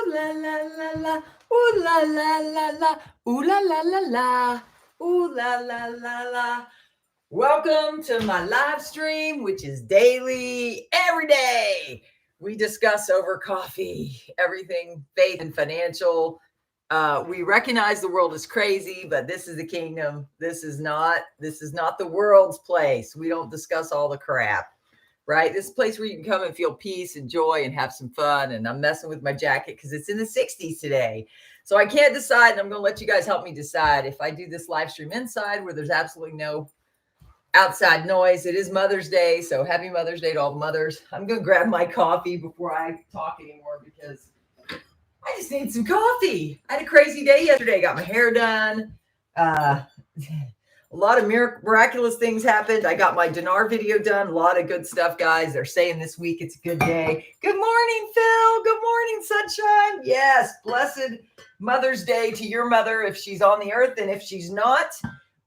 Ooh la la la la. Ooh la la la la. Ooh la la la la. Ooh la la la la. Welcome to my live stream, which is daily, every day. We discuss over coffee, everything faith and financial. We recognize the world is crazy, but this is the kingdom. This is not the world's place. We don't discuss all the crap, right? This is a place where you can come and feel peace and joy and have some fun. And I'm messing with my jacket because it's in the 60s today. So I can't decide, and I'm going to let you guys help me decide if I do this live stream inside where there's absolutely no outside noise. It is Mother's Day, so happy Mother's Day to all the mothers. I'm going to grab my coffee before I talk anymore because I just need some coffee. I had a crazy day yesterday. Got my hair done. A lot of miraculous things happened. I got my Dinar video done. A lot of good stuff, guys. They're saying this week it's a good day. Good morning, Phil. Good morning, sunshine. Yes, blessed Mother's Day to your mother if she's on the earth, and if she's not,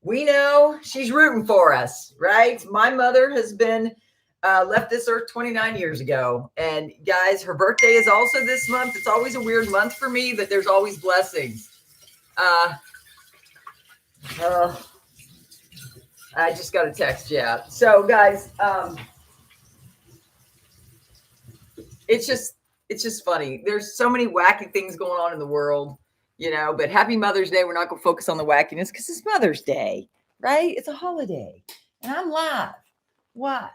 we know she's rooting for us, right? My mother has been left this earth 29 years ago. And guys, her birthday is also this month. It's always a weird month for me, but there's always blessings. I just got a text, yeah. So guys, it's just funny. There's so many wacky things going on in the world. But happy Mother's Day. We're not going to focus on the wackiness because it's Mother's Day, right? It's a holiday. And I'm live. Why?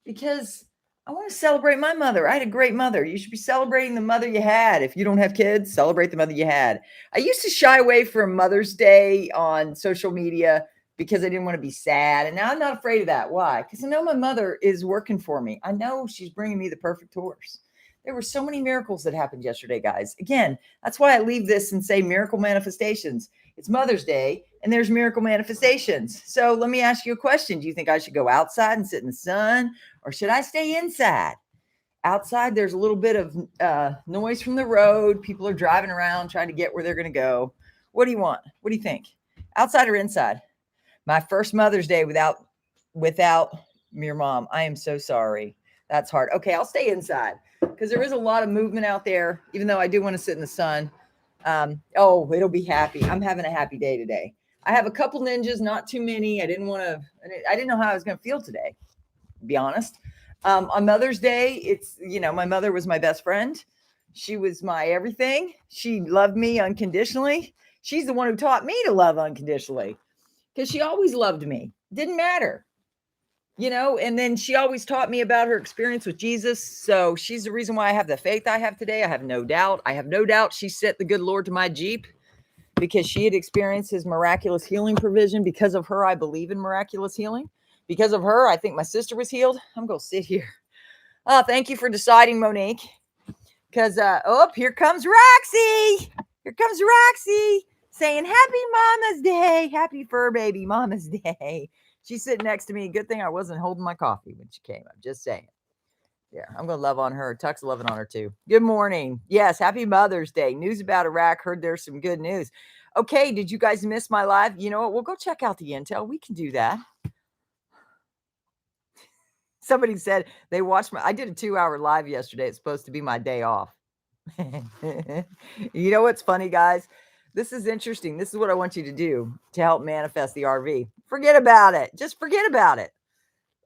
Because I want to celebrate my mother. I had a great mother. You should be celebrating the mother you had. If you don't have kids, celebrate the mother you had. I used to shy away from Mother's Day on social media because I didn't want to be sad. And now I'm not afraid of that. Why? Because I know my mother is working for me. I know she's bringing me the perfect horse. There were so many miracles that happened yesterday, guys. Again, that's why I leave this and say miracle manifestations. It's Mother's Day and there's miracle manifestations. So let me ask you a question. Do you think I should go outside and sit in the sun, or should I stay inside? Outside, there's a little bit of noise from the road. People are driving around trying to get where they're going to go. What do you want? What do you think? Outside or inside? My first Mother's Day without your mom. I am so sorry. That's hard. Okay, I'll stay inside because there is a lot of movement out there, even though I do want to sit in the sun. It'll be happy. I'm having a happy day today. I have a couple ninjas, not too many. I didn't know how I was going to feel today, to be honest. On Mother's Day, it's, my mother was my best friend. She was my everything. She loved me unconditionally. She's the one who taught me to love unconditionally because she always loved me. Didn't matter. And then she always taught me about her experience with Jesus. So she's the reason why I have the faith I have today. I have no doubt she sent the good Lord to my Jeep because she had experienced his miraculous healing provision. Because of her, I believe in miraculous healing. Because of her, I think my sister was healed. I'm going to sit here. Oh, thank you for deciding, Monique. Because, here comes Roxy. Here comes Roxy saying happy Mama's Day. Happy fur baby Mama's Day. She's sitting next to me. Good thing I wasn't holding my coffee when she came. I'm just saying. Yeah, I'm going to love on her. Tuck's loving on her too. Good morning. Yes, happy Mother's Day. News about Iraq. Heard there's some good news. Okay, did you guys miss my live? You know what? We'll go check out the intel. We can do that. Somebody said they watched I did a 2-hour live yesterday. It's supposed to be my day off. You know what's funny, guys? This is interesting. This is what I want you to do to help manifest the RV. Forget about it. Just forget about it.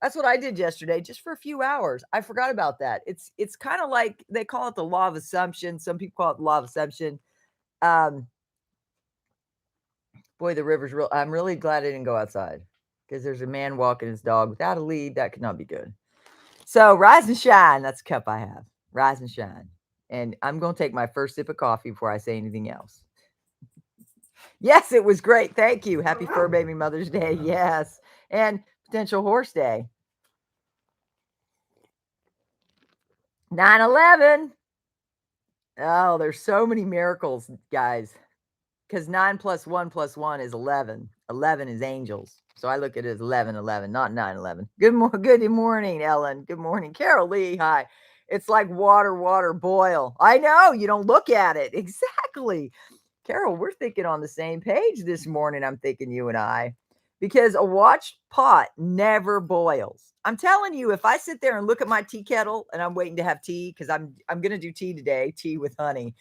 That's what I did yesterday, just for a few hours. I forgot about that. It's kind of like they call it the law of assumption. Some people call it the law of assumption. Boy, the river's real. I'm really glad I didn't go outside because there's a man walking his dog without a lead. That could not be good. So rise and shine. That's the cup I have. Rise and shine. And I'm going to take my first sip of coffee before I say anything else. Yes, it was great. Thank you. Happy Fur Baby Mother's Day. Yes. And potential horse day. 9/11. Oh, there's so many miracles, guys. Because 9 + 1 + 1 is 11. 11 is angels. So I look at it as 11/11, not 9/11. Good morning, Ellen. Good morning. Carol Lee, hi. It's like water, boil. I know, you don't look at it. Exactly. Carol, we're thinking on the same page this morning. I'm thinking you and I. Because a watched pot never boils. I'm telling you, if I sit there and look at my tea kettle and I'm waiting to have tea, because I'm going to do tea today, tea with honey.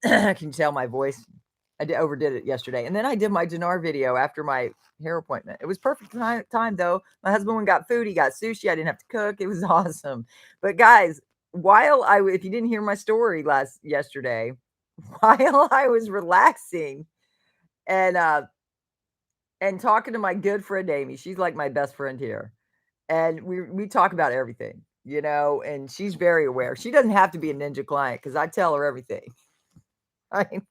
Can you tell my voice? Overdid it yesterday. And then I did my Dinar video after my hair appointment. It was perfect time though. My husband went and got food. He got sushi. I didn't have to cook. It was awesome. But guys, if you didn't hear my story yesterday, while I was relaxing and talking to my good friend Amy, she's like my best friend here. And we talk about everything, and she's very aware. She doesn't have to be a ninja client because I tell her everything. Right?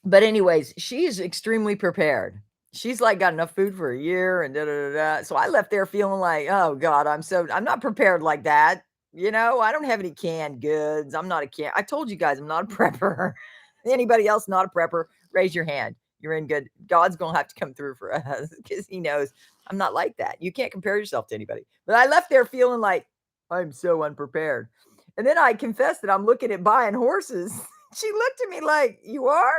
But anyways, she is extremely prepared. She's like got enough food for a year and da da da da. So I left there feeling like, oh God, I'm not prepared like that. I don't have any canned goods. I told you guys I'm not a prepper. Anybody else not a prepper? Raise your hand. You're in good. God's gonna have to come through for us because he knows I'm not like that. You can't compare yourself to anybody. But I left there feeling like I'm so unprepared. And then I confessed that I'm looking at buying horses. She looked at me like, you are?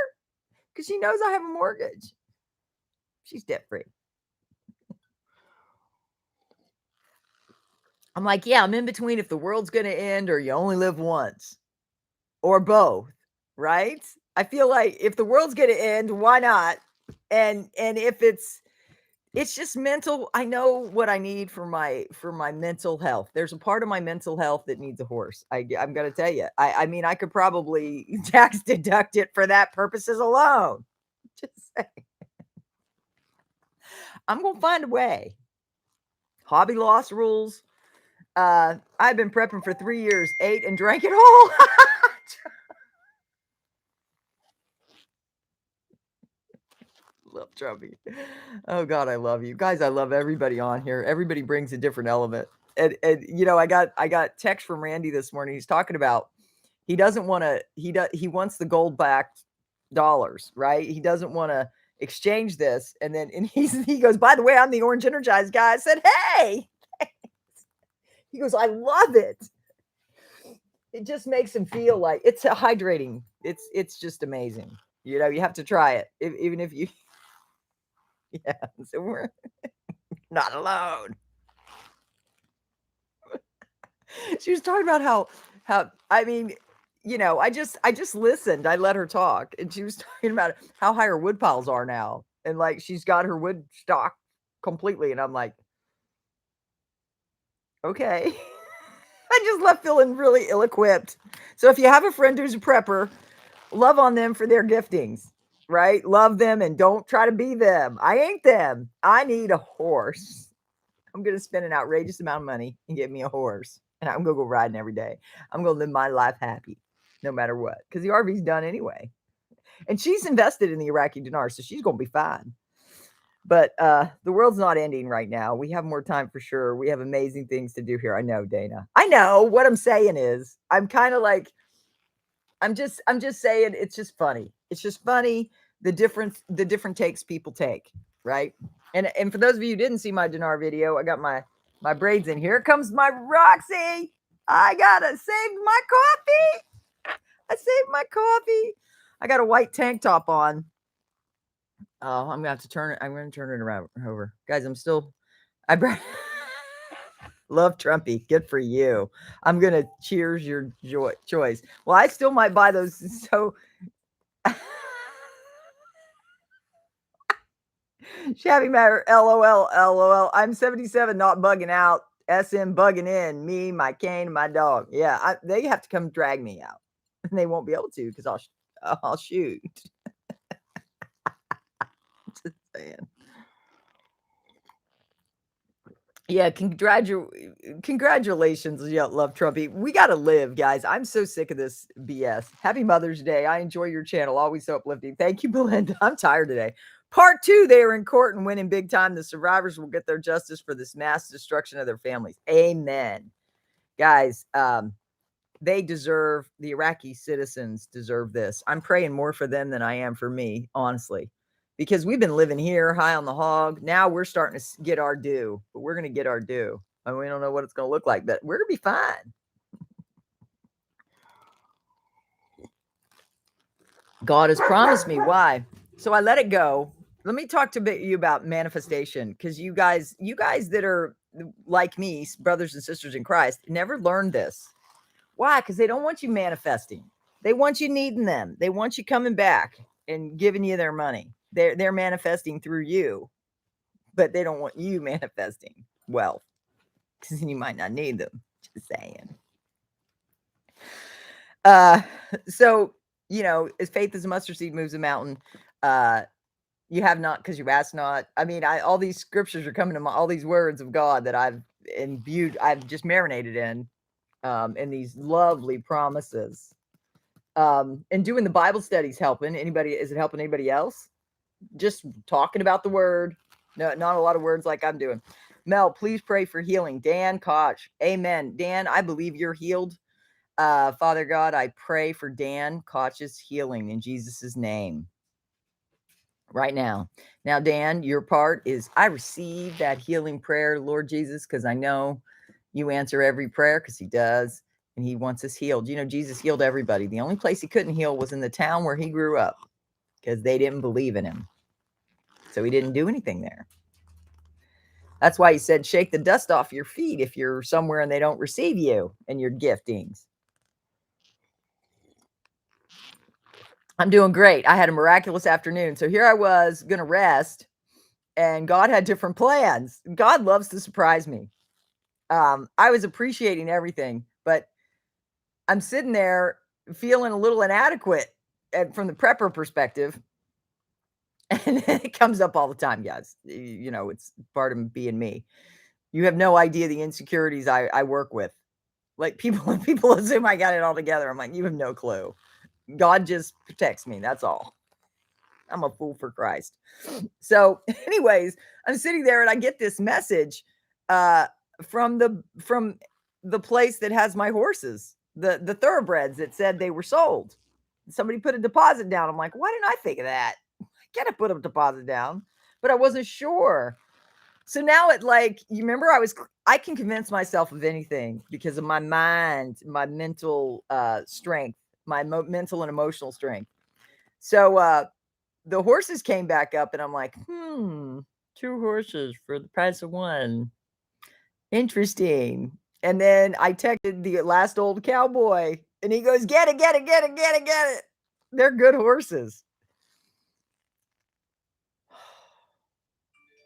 Because she knows I have a mortgage. She's debt free. I'm like, yeah, I'm in between if the world's going to end or you only live once or both, right? I feel like if the world's going to end, why not? And if it's just mental, I know what I need for my mental health. There's a part of my mental health that needs a horse. I'm going to tell you. I mean, I could probably tax deduct it for that purposes alone. Just saying. I'm going to find a way. Hobby loss rules. I've been prepping for 3 years, ate and drank it all. Love Trumpy. Oh God, I love you guys. I love everybody on here. Everybody brings a different element. And I got text from Randy this morning. He's talking about he doesn't want to. He wants the gold backed dollars, right? He doesn't want to exchange this. And he goes, by the way, I'm the Orange Energized guy. I said, hey. He goes, I love it. It just makes him feel like it's hydrating. It's just amazing. You have to try it. Even if you, yeah, so we're not alone. She was talking about how, I mean, I just listened. I let her talk and she was talking about how high her wood piles are now. And like, she's got her wood stock completely. And I'm like, okay. I just left feeling really ill-equipped. So if you have a friend who's a prepper, love on them for their giftings, right? Love them and don't try to be them. I ain't them. I need a horse. I'm going to spend an outrageous amount of money and get me a horse. And I'm going to go riding every day. I'm going to live my life happy no matter what. Because the RV's done anyway. And she's invested in the Iraqi dinar, so she's going to be fine. But the world's not ending right now. We have more time for sure. We have amazing things to do here. I know, Dana. I know. What I'm saying is, I'm kind of like, I'm just saying it's just funny. It's just funny the different takes people take, right? And for those of you who didn't see my Dinar video, I got my braids in. Here comes my Roxy. I gotta save my coffee. I saved my coffee. I got a white tank top on. Oh, I'm gonna have to turn it. I'm gonna turn it around over, guys. Love Trumpy. Good for you. I'm gonna cheers your choice. Well, I still might buy those. So Shabby Matter. LOL. I'm 77, not bugging out. SM bugging in. Me, my cane, and my dog. Yeah, they have to come drag me out, and they won't be able to because I'll shoot. Just saying. Yeah, congratulations, Love Trumpy. We got to live, guys. I'm so sick of this BS. Happy Mother's Day. I enjoy your channel. Always so uplifting. Thank you, Belinda. I'm tired today. Part 2, they are in court and winning big time. The survivors will get their justice for this mass destruction of their families. Amen. Guys, they deserve, the Iraqi citizens deserve this. I'm praying more for them than I am for me, honestly. Because we've been living here high on the hog. Now we're starting to get our due, but we're going to get our due. And we don't know what it's going to look like, but we're going to be fine. God has promised me. Why? So I let it go. Let me talk to you about manifestation, because you guys that are like me, brothers and sisters in Christ, never learned this. Why? Because they don't want you manifesting. They want you needing them. They want you coming back and giving you their money. They're manifesting through you, but they don't want you manifesting wealth because you might not need them. Just saying. So as faith as a mustard seed moves a mountain. You have not because you ask not. I mean, all these scriptures are coming to all these words of God that I've imbued, I've just marinated in these lovely promises. And doing the Bible studies helping anybody. Is it helping anybody else? Just talking about the word. No, not a lot of words like I'm doing. Mel, please pray for healing. Dan Koch. Amen. Dan, I believe you're healed. Father God, I pray for Dan Koch's healing in Jesus' name. Right now. Now, Dan, your part is I receive that healing prayer, Lord Jesus, because I know you answer every prayer because he does. And he wants us healed. Jesus healed everybody. The only place he couldn't heal was in the town where he grew up because they didn't believe in him. So he didn't do anything there. That's why he said, shake the dust off your feet if you're somewhere and they don't receive you and your giftings. I'm doing great. I had a miraculous afternoon. So here I was going to rest, and God had different plans. God loves to surprise me. I was appreciating everything, but I'm sitting there feeling a little inadequate from the prepper perspective. And it comes up all the time, guys. It's part of being me. You have no idea the insecurities I work with. Like people assume I got it all together. I'm like, you have no clue. God just protects me. That's all. I'm a fool for Christ. So anyways, I'm sitting there and I get this message from the place that has my horses, the thoroughbreds, that said they were sold. Somebody put a deposit down. I'm like, why didn't I think of that? I gotta put a deposit down, but I wasn't sure. So now you remember I can convince myself of anything because of my mind, my mental strength, my mental and emotional strength. So the horses came back up and I'm like, 2 horses for the price of one. Interesting. And then I texted the last old cowboy and he goes, get it. They're good horses.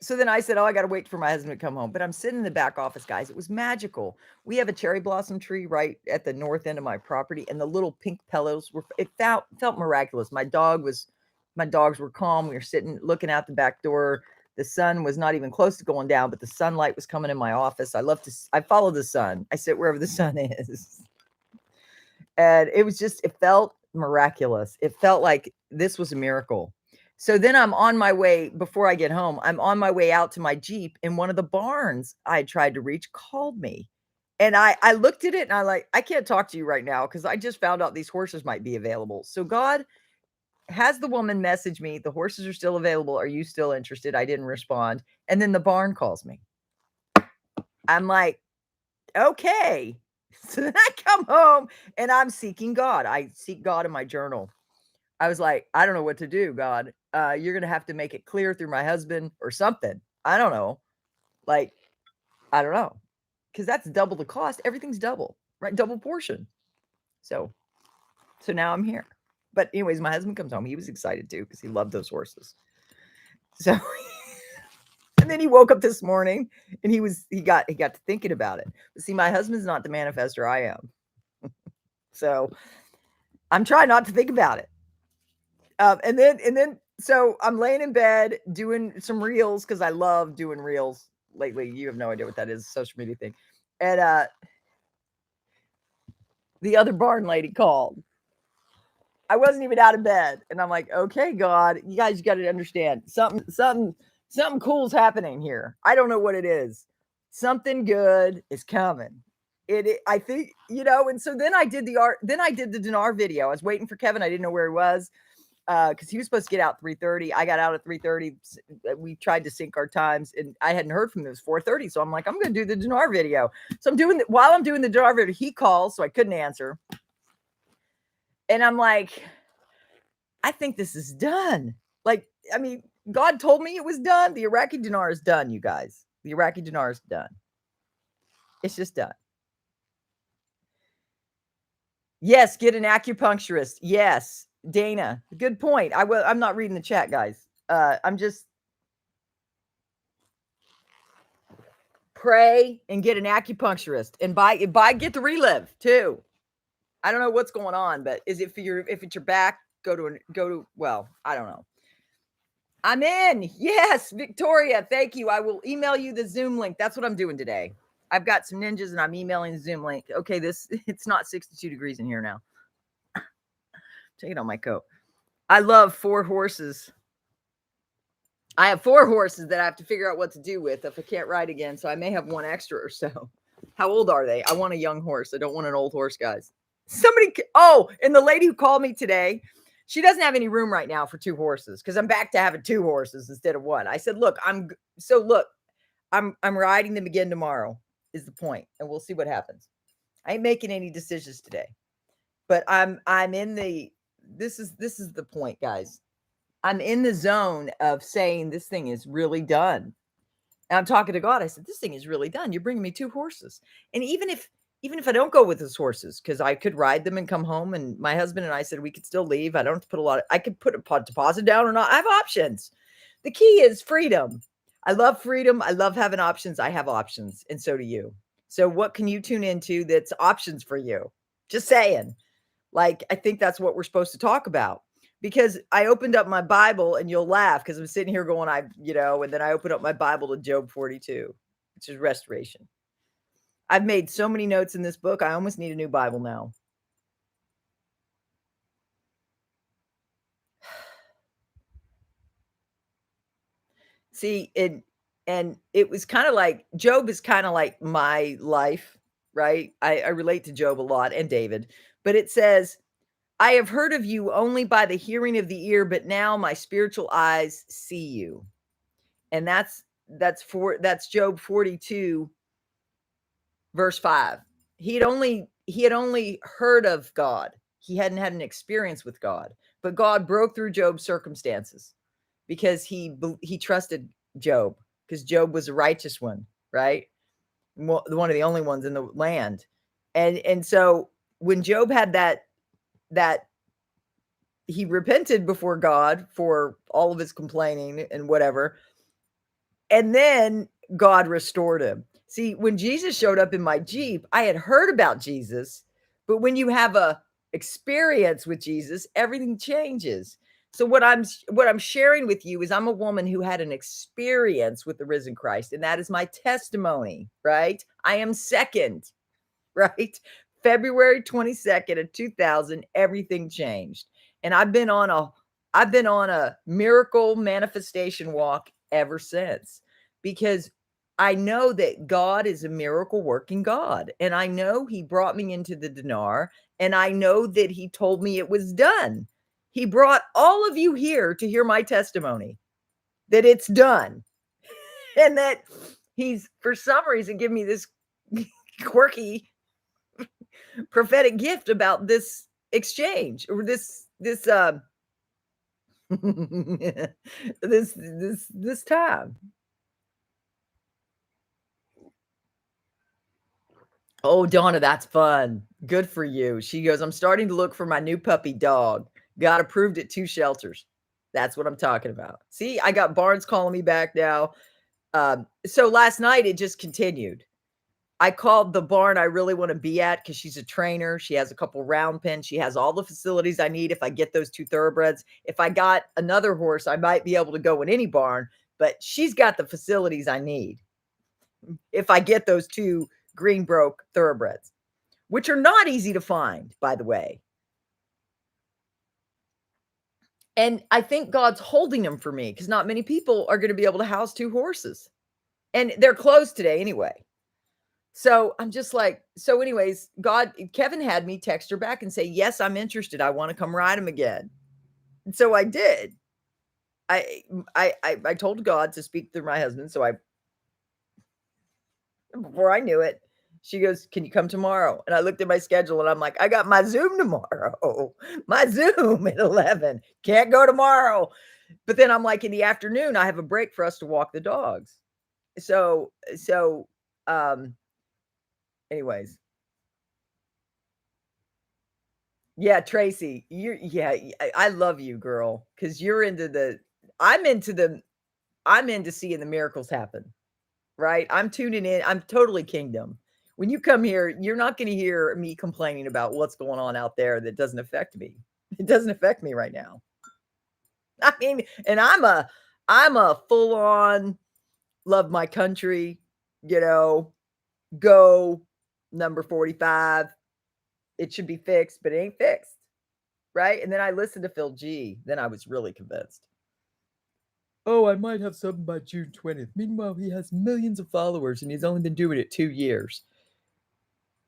So then I said, I got to wait for my husband to come home. But I'm sitting in the back office, guys. It was magical. We have a cherry blossom tree right at the north end of my property. And the little pink pillows felt miraculous. My dogs were calm. We were sitting, looking out the back door. The sun was not even close to going down, but the sunlight was coming in my office. I follow the sun. I sit wherever the sun is. And it felt miraculous. It felt like this was a miracle. So then I'm on my way, before I get home, I'm on my way out to my Jeep, and one of the barns I tried to reach called me. And I looked at it and I can't talk to you right now because I just found out these horses might be available. So God has the woman message me, the horses are still available. Are you still interested? I didn't respond. And then the barn calls me. I'm like, okay. So then I come home and I'm seeking God. I seek God in my journal. I was like, I don't know what to do, God. You're going to have to make it clear through my husband or something. I don't know. I don't know. Because that's double the cost. Everything's double, right? Double portion. So now I'm here. But anyways, my husband comes home. He was excited too because he loved those horses. So, and then he woke up this morning and he got to thinking about it. But see, my husband's not the manifester I am. So I'm trying not to think about it. And then so I'm laying in bed doing some reels because I love doing reels lately. You have no idea what that is, a social media thing. And the other barn lady called. I wasn't even out of bed. And I'm like, okay, God, you guys got to understand something cool's happening here. I don't know what it is. Something good is coming. I think, and so then I did the Dinar video. I was waiting for Kevin. I didn't know where he was. Because he was supposed to get out 3:30. I got out at 3:30. We tried to sync our times, and I hadn't heard from him. It was 4:30, so I'm like, I'm going to do the Dinar video. So while I'm doing the Dinar video, he calls, so I couldn't answer. And I'm like, I think this is done. God told me it was done. The Iraqi dinar is done, you guys. The Iraqi dinar is done. It's just done. Yes, get an acupuncturist. Yes, Dana, good point. I'm not reading the chat, guys. I'm just pray and get an acupuncturist and get the Relive too. I don't know what's going on, but is it for if it's your back, well, I don't know. I'm in. Yes, Victoria, thank you. I will email you the Zoom link. That's what I'm doing today. I've got some ninjas and I'm emailing the Zoom link. Okay, it's not 62 degrees in here now. Taking on my coat. I love 4 horses. I have 4 horses that I have to figure out what to do with if I can't ride again. So I may have 1 extra or so. How old are they? I want a young horse. I don't want an old horse, guys. And the lady who called me today, she doesn't have any room right now for 2 horses because I'm back to having 2 horses instead of 1. I said, look, I'm riding them again tomorrow is the point, and we'll see what happens. I ain't making any decisions today, but I'm in this is the point, guys. I'm in the zone of saying this thing is really done. And I'm talking to God. I said, this thing is really done. You're bringing me 2 horses. And even if I don't go with those horses, because I could ride them and come home, and my husband and I said we could still leave. I don't have to I could put a deposit down or not. I have options. The key is freedom. I love freedom. I love having options. I have options, and so do you. So what can you tune into that's options for you? Just saying. Like, I think that's what we're supposed to talk about. Because I opened up my Bible, and you'll laugh because I'm sitting here going, and then I opened up my Bible to Job 42, which is restoration. I've made so many notes in this book. I almost need a new Bible now. See, and it was kind of like Job is kind of like my life, right? I relate to Job a lot and David, but it says, I have heard of you only by the hearing of the ear, but now my spiritual eyes see you. And that's Job 42 verse 5. He had only heard of God. He hadn't had an experience with God, but God broke through Job's circumstances because he trusted Job, because Job was a righteous one, right? One of the only ones in the land. And so when Job had that he repented before God for all of his complaining and whatever. And then God restored him. See, when Jesus showed up in my Jeep, I had heard about Jesus, but when you have a experience with Jesus, everything changes. So what I'm sharing with you is I'm a woman who had an experience with the risen Christ, and that is my testimony, right? I am second, right? February 22nd of 2000, everything changed. And I've been on a miracle manifestation walk ever since, because I know that God is a miracle working God. And I know he brought me into the Dinar, and I know that he told me it was done. He brought all of you here to hear my testimony that it's done, and that he's, for some reason, given me this quirky prophetic gift about this exchange, or this this time. Oh, Donna, that's fun. Good for you. She goes, I'm starting to look for my new puppy dog. Got approved at 2 shelters. That's what I'm talking about. See, I got Barnes calling me back now. So last night it just continued. I called the barn I really want to be at because she's a trainer. She has a couple round pens. She has all the facilities I need if I get those 2 thoroughbreds. If I got another horse, I might be able to go in any barn, but she's got the facilities I need if I get those 2 Greenbroke thoroughbreds, which are not easy to find, by the way. And I think God's holding them for me because not many people are going to be able to house 2 horses. And they're closed today anyway. So I'm just like, so anyways, Kevin had me text her back and say, yes, I'm interested. I want to come ride him again. And so I did. I told God to speak through my husband. So before I knew it, she goes, can you come tomorrow? And I looked at my schedule and I'm like, I got my Zoom tomorrow, my Zoom at 11. Can't go tomorrow. But then I'm like, in the afternoon, I have a break for us to walk the dogs. So, anyways, Yeah, Tracy, I love you, girl, because you're into I'm into seeing the miracles happen, right? I'm tuning in. I'm totally kingdom. When you come here, you're not going to hear me complaining about what's going on out there that doesn't affect me. It doesn't affect me right now. I mean, and I'm a full on love my country, you know, go number 45. It should be fixed, but it ain't fixed. Right? And then I listened to Phil G. Then I was really convinced. Oh, I might have something by June 20th. Meanwhile, he has millions of followers and he's only been doing it 2 years.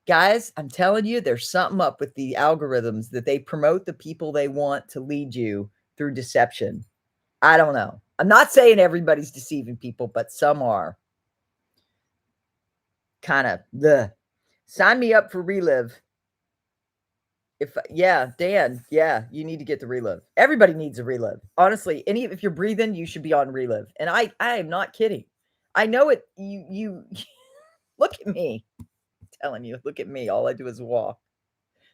Guys, I'm telling you, there's something up with the algorithms that they promote the people they want to lead you through deception. I don't know. I'm not saying everybody's deceiving people, but some are. Kind of the sign me up for Relive. Dan, you need to get the Relive. Everybody needs a Relive. Honestly, if you're breathing, you should be on Relive. And I am not kidding. I know it. You look at me. I'm telling you, look at me. All I do is walk.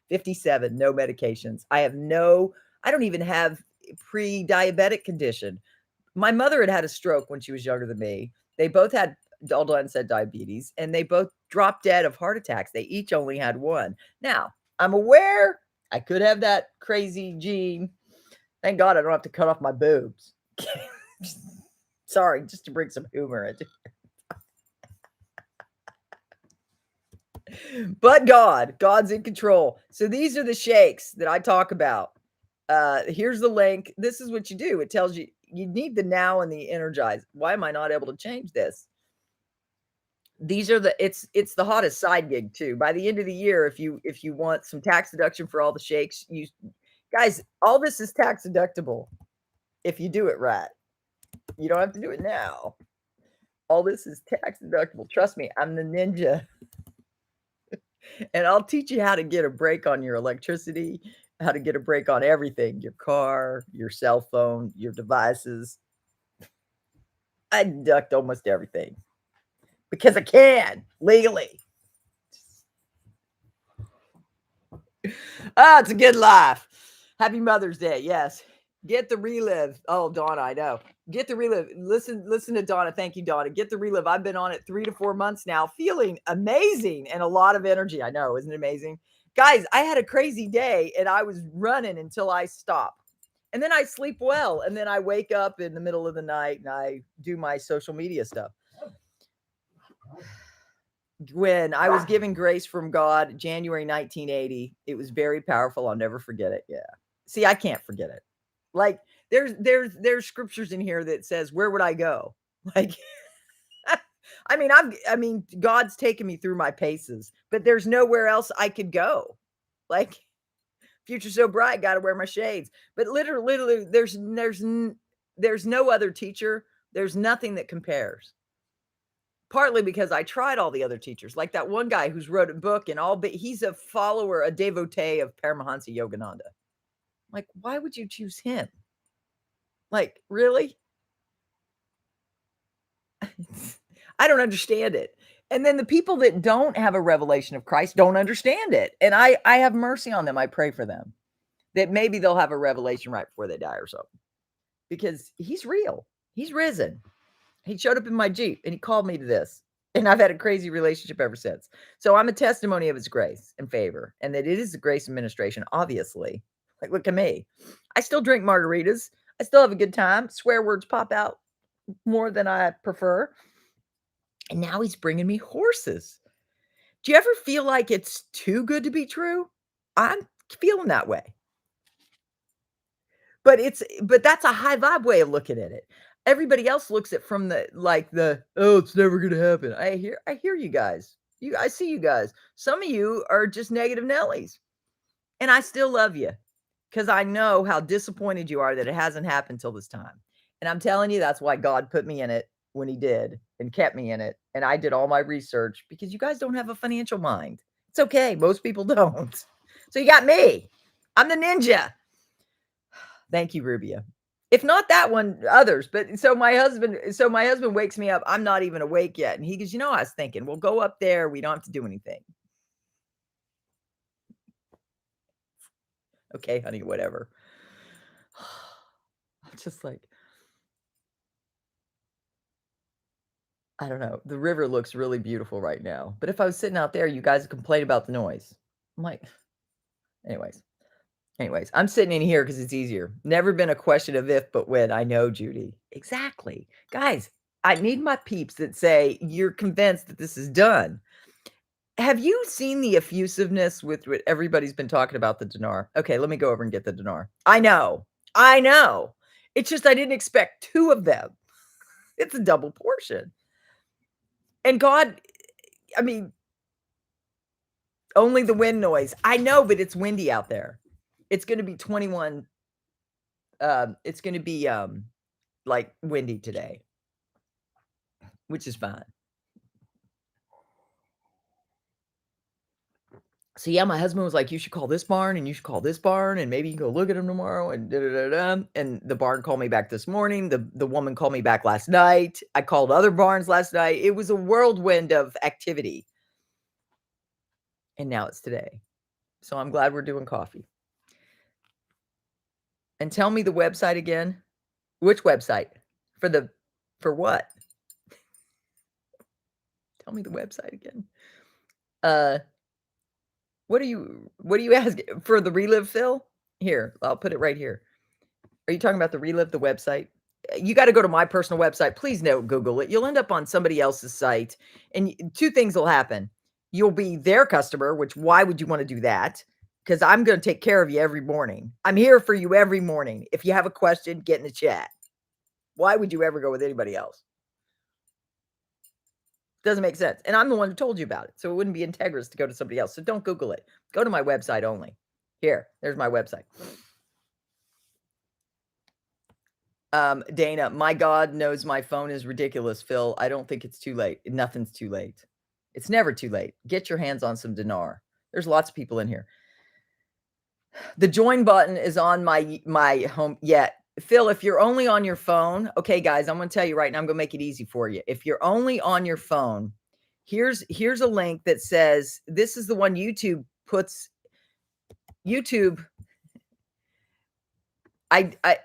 57, no medications. I don't even have pre-diabetic condition. My mother had had a stroke when she was younger than me. They both had adult onset diabetes, and they both dropped dead of heart attacks. They each only had one. Now, I'm aware I could have that crazy gene. Thank God I don't have to cut off my boobs. Sorry, just to bring some humor into but God's in control. So these are the shakes that I talk about. Here's the link. This is what you do. It tells you need the now and the energize. Why am I not able to change this? These are it's the hottest side gig too. By the end of the year, if you want some tax deduction for all the shakes, you guys, all this is tax deductible if you do it right. You don't have to do it now. All this is tax deductible. Trust me, I'm the ninja. And I'll teach you how to get a break on your electricity, how to get a break on everything, your car, your cell phone, your devices. I deduct almost everything because I can legally. It's a good life. Happy Mother's Day. Yes. Get the Relive. Oh, Donna, I know. Get the Relive. Listen to Donna. Thank you, Donna. Get the Relive. I've been on it 3 to 4 months now, feeling amazing and a lot of energy. I know. Isn't it amazing? Guys, I had a crazy day and I was running until I stop. And then I sleep well. And then I wake up in the middle of the night and I do my social media stuff. When I was given grace from God, January 1980, it was very powerful. I'll never forget it. Yeah. See, I can't forget it. Like there's scriptures in here that says, where would I go? Like, I mean, God's taken me through my paces, but there's nowhere else I could go. Like, future so bright, got to wear my shades. But literally, there's no other teacher. There's nothing that compares. Partly because I tried all the other teachers, like that one guy who's wrote a book and all, but he's a follower, a devotee of Paramahansa Yogananda. Like, why would you choose him? Like, really? I don't understand it. And then the people that don't have a revelation of Christ don't understand it. And I have mercy on them. I pray for them that maybe they'll have a revelation right before they die or something. Because he's real. He's risen. He showed up in my Jeep and he called me to this. And I've had a crazy relationship ever since. So I'm a testimony of his grace and favor. And that it is the grace administration, obviously. Like, look at me. I still drink margaritas. I still have a good time. Swear words pop out more than I prefer. And now he's bringing me horses. Do you ever feel like it's too good to be true? I'm feeling that way. But that's a high vibe way of looking at it. Everybody else looks at from oh, it's never gonna happen. I hear you guys. I see you guys. Some of you are just negative Nellies. And I still love you because I know how disappointed you are that it hasn't happened till this time. And I'm telling you, that's why God put me in it when he did and kept me in it. And I did all my research because you guys don't have a financial mind. It's okay. Most people don't. So you got me. I'm the ninja. Thank you, Rubia. If not that one, others. But so my husband wakes me up. I'm not even awake yet. And he goes, I was thinking, we'll go up there. We don't have to do anything. Okay, honey, whatever. I'm just like, I don't know. The river looks really beautiful right now. But if I was sitting out there, you guys complain about the noise. I'm like, anyways. Anyways, I'm sitting in here because it's easier. Never been a question of if, but when. I know, Judy. Exactly. Guys, I need my peeps that say you're convinced that this is done. Have you seen the effusiveness with what everybody's been talking about the dinar? Okay, let me go over and get the dinar. I know. I know. It's just I didn't expect 2 of them. It's a double portion. And God, I mean, only the wind noise. I know, but it's windy out there. It's going to be 21. It's going to be like windy today, which is fine. So yeah, my husband was like, "You should call this barn, and you should call this barn, and maybe you can go look at them tomorrow." And da da da da. And the barn called me back this morning. The woman called me back last night. I called other barns last night. It was a whirlwind of activity, and now it's today. So I'm glad we're doing coffee. And tell me the website again. Which website? For what? Tell me the website again. What are you asking for the Relive, Phil? Here, I'll put it right here. Are you talking about the Relive, the website? You got to go to my personal website. Please don't Google it. You'll end up on somebody else's site, and 2 things will happen. You'll be their customer, which why would you want to do that? Because I'm going to take care of you every morning. I'm here for you every morning. If you have a question, get in the chat. Why would you ever go with anybody else? Doesn't make sense. And I'm the one who told you about it. So it wouldn't be integrous to go to somebody else. So don't Google it. Go to my website only. Here, there's my website. Dana, my God knows my phone is ridiculous, Phil. I don't think it's too late. Nothing's too late. It's never too late. Get your hands on some dinar. There's lots of people in here. The join button is on my home. Yeah. Phil, if you're only on your phone, okay, guys, I'm going to tell you right now, I'm going to make it easy for you. If you're only on your phone, here's a link that says, this is the one YouTube puts. YouTube,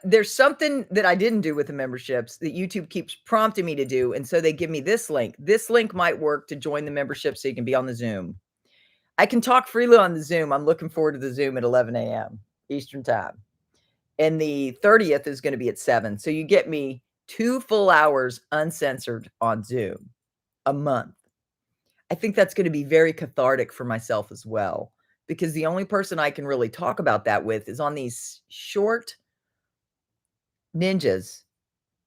there's something that I didn't do with the memberships that YouTube keeps prompting me to do. And so they give me this link. This link might work to join the membership so you can be on the Zoom. I can talk freely on the Zoom. I'm looking forward to the Zoom at 11 a.m. Eastern time. And the 30th is going to be at 7. So you get me 2 full hours uncensored on Zoom a month. I think that's going to be very cathartic for myself as well, because the only person I can really talk about that with is on these short ninjas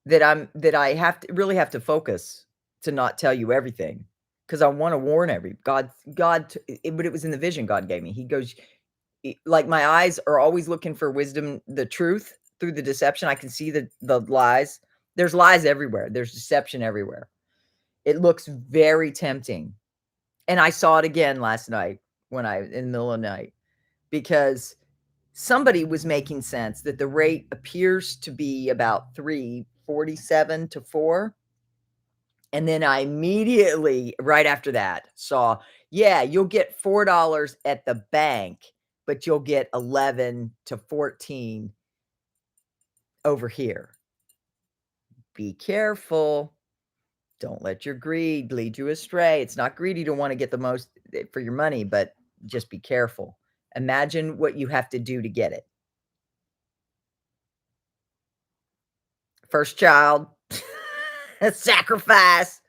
that I really have to focus to not tell you everything, because I want to warn God, but it was in the vision God gave me. He goes, like, my eyes are always looking for wisdom, the truth through the deception. I can see the lies. There's lies everywhere. There's deception everywhere. It looks very tempting. And I saw it again last night in the middle of the night, because somebody was making sense that the rate appears to be about 347 to 4. And then I immediately, right after that, saw, yeah, you'll get $4 at the bank, but you'll get 11 to 14 over here. Be careful. Don't let your greed lead you astray. It's not greedy to want to get the most for your money, but just be careful. Imagine what you have to do to get it. First child, a sacrifice.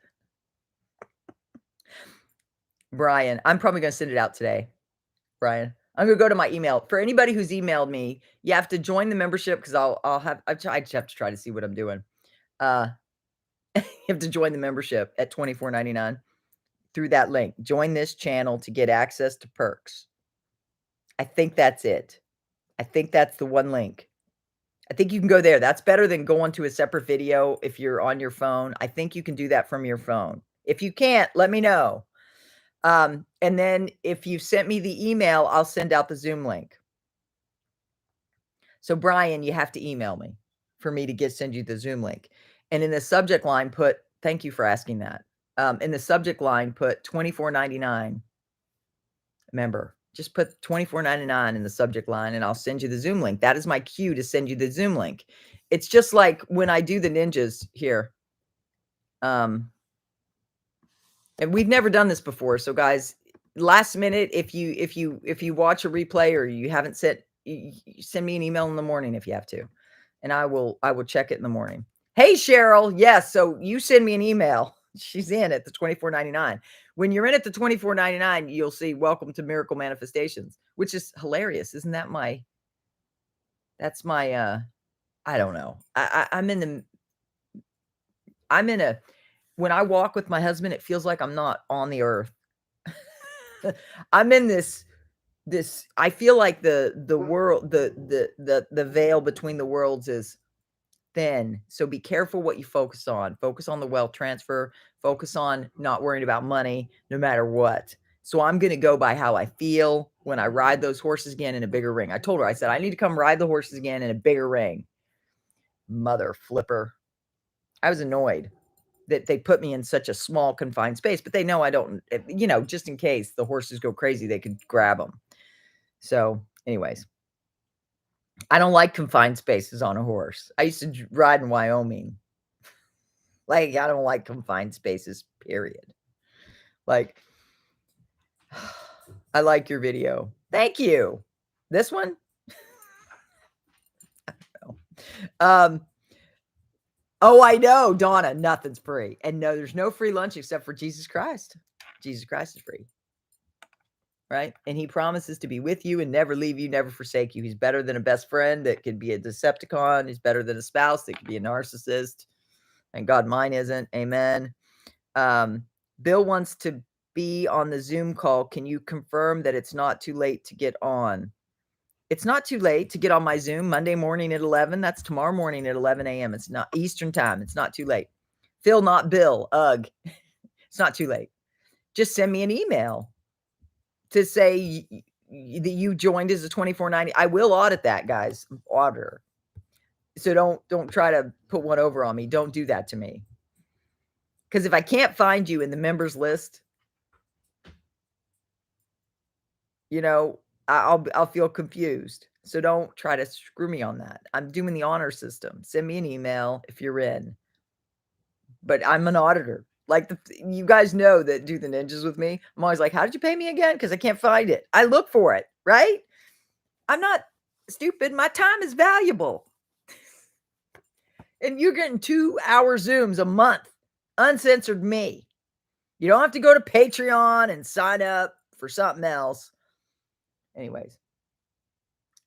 Brian, I'm probably going to send it out today. Brian, I'm going to go to my email. For anybody who's emailed me, you have to join the membership, because I just have to try to see what I'm doing. You have to join the membership at $24.99 through that link. Join this channel to get access to perks. I think that's it. I think that's the one link. I think you can go there. That's better than going to a separate video if you're on your phone. I think you can do that from your phone. If you can't, let me know. And then if you've sent me the email, I'll send out the Zoom link. So Brian, you have to email me for me to send you the Zoom link. And in the subject line, thank you for asking that. In the subject line, put $24.99 member. Just put $24.99 in the subject line and I'll send you the Zoom link. That is my cue to send you the Zoom link. It's just like when I do the ninjas here. And we've never done this before. So guys, last minute, if you watch a replay or you haven't sent, you send me an email in the morning if you have to. And I will check it in the morning. Hey, Cheryl. Yes. So you send me an email. She's in at the $24.99. When you're in at the $24.99, you'll see welcome to Miracle Manifestations, which is hilarious. Isn't that that's my, I don't know. I'm in a, when I walk with my husband, it feels like I'm not on the earth. I'm in this, I feel like the world, the veil between the worlds is thin. So be careful what you focus on. Focus on the wealth transfer. Focus on not worrying about money no matter what. So I'm going to go by how I feel when I ride those horses again in a bigger ring. I told her, I said, I need to come ride the horses again in a bigger ring. Mother flipper. I was annoyed that they put me in such a small confined space, but they know I don't, just in case the horses go crazy, they could grab them. So anyways, I don't like confined spaces on a horse. I used to ride in Wyoming. Like, I don't like confined spaces, period. Like, I like your video. Thank you. This one? I don't know. Oh, I know, Donna, nothing's free. And no, there's no free lunch except for Jesus Christ. Jesus Christ is free. Right? And he promises to be with you and never leave you, never forsake you. He's better than a best friend that could be a Decepticon. He's better than a spouse that could be a narcissist. Thank God mine isn't. Amen. Bill wants to be on the Zoom call. Can you confirm that it's not too late to get on? It's not too late to get on my Zoom Monday morning at 11. That's tomorrow morning at 11 a.m. It's not Eastern time. It's not too late. Phil, not Bill. Ugh. It's not too late. Just send me an email to say that you joined as a $24.90. I will audit that, guys. Auditor. So don't try to put one over on me. Don't do that to me. Because if I can't find you in the members list, I'll feel confused. So don't try to screw me on that. I'm doing the honor system. Send me an email if you're in. But I'm an auditor. Like you guys know that do the ninjas with me. I'm always like, how did you pay me again? Because I can't find it. I look for it, right? I'm not stupid. My time is valuable. And you're getting 2-hour Zooms a month. Uncensored me. You don't have to go to Patreon and sign up for something else. Anyways.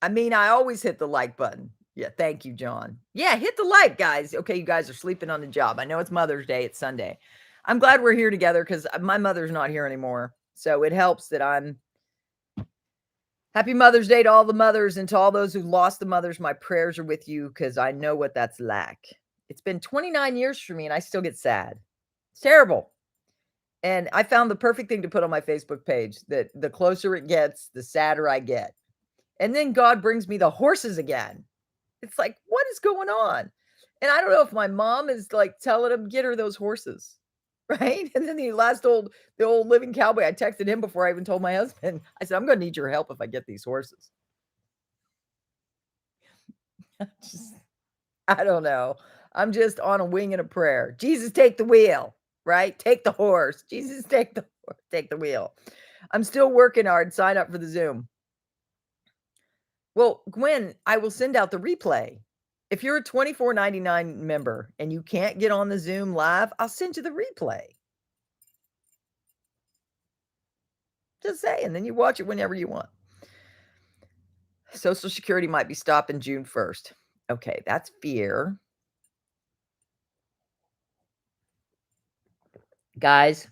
I mean, I always hit the like button. Yeah, thank you, John. Yeah, hit the like, guys. Okay, you guys are sleeping on the job. I know it's Mother's Day. It's Sunday. I'm glad we're here together because my mother's not here anymore. So it helps that I'm. Happy Mother's Day to all the mothers and to all those who lost the mothers. My prayers are with you because I know what that's like. It's been 29 years for me and I still get sad. It's terrible. And I found the perfect thing to put on my Facebook page that the closer it gets, the sadder I get. And then God brings me the horses again. It's like, what is going on? And I don't know if my mom is like telling him, get her those horses. Right. And then the old living cowboy, I texted him before I even told my husband. I said, I'm going to need your help if I get these horses. I don't know. I'm just on a wing and a prayer. Jesus, take the wheel, right? Take the horse. Jesus, take the wheel. I'm still working hard. Sign up for the Zoom. Well, Gwen, I will send out the replay. If you're a $24.99 member and you can't get on the Zoom live, I'll send you the replay. Just saying, then you watch it whenever you want. Social Security might be stopping June 1st. Okay, that's fear. Guys,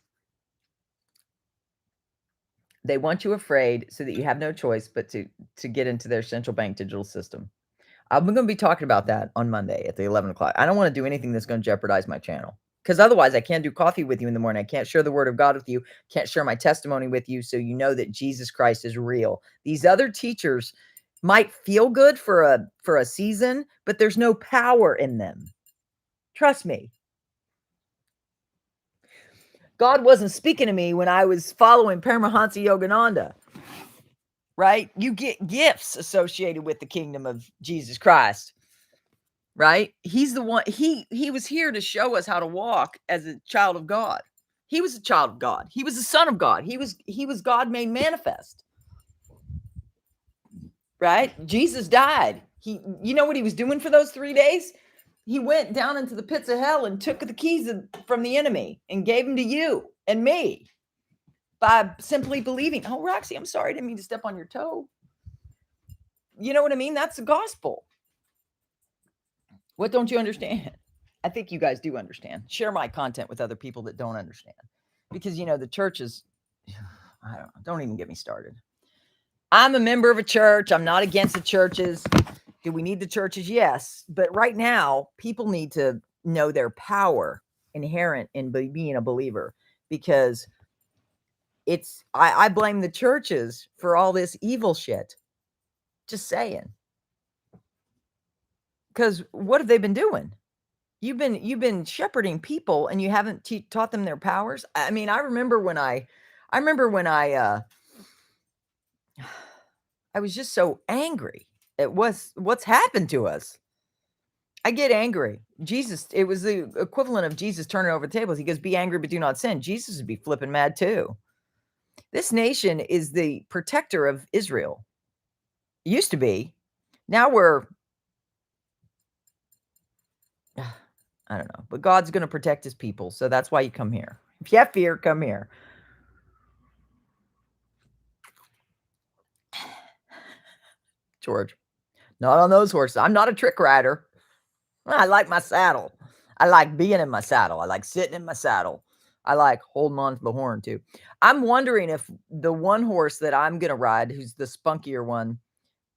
they want you afraid so that you have no choice but to get into their central bank digital system. I'm going to be talking about that on Monday at the 11 o'clock. I don't want to do anything that's going to jeopardize my channel because otherwise I can't do coffee with you in the morning. I can't share the word of God with you. Can't share my testimony with you so you know that Jesus Christ is real. These other teachers might feel good for a season, but there's no power in them. Trust me. God wasn't speaking to me when I was following Paramahansa Yogananda. right? You get gifts associated with the kingdom of Jesus Christ, right? He's the one, he was here to show us how to walk as a child of God. He was a child of God. He was a son of God. He was God made manifest, right? Jesus died. You know what he was doing for those 3 days? He went down into the pits of hell and took the keys from the enemy and gave them to you and me by simply believing. Oh, Roxy, I'm sorry. I didn't mean to step on your toe. You know what I mean? That's the gospel. What don't you understand? I think you guys do understand. Share my content with other people that don't understand. Because, the church is, I don't even get me started. I'm a member of a church. I'm not against the churches. Do we need the churches? Yes. But right now, people need to know their power inherent in being a believer, because I blame the churches for all this evil shit. Just saying. Because what have they been doing? You've been shepherding people and you haven't taught them their powers. I mean, I remember when I was just so angry at what's happened to us. I get angry. Jesus, it was the equivalent of Jesus turning over the tables. He goes, "Be angry, but do not sin." Jesus would be flipping mad too. This nation is the protector of Israel. It used to be. Now we're, I don't know, but God's going to protect his people. So that's why you come here. If you have fear, come here. George, not on those horses. I'm not a trick rider. I like my saddle. I like being in my saddle. I like sitting in my saddle. I like holding on to the horn too. I'm wondering if the one horse that I'm going to ride, who's the spunkier one,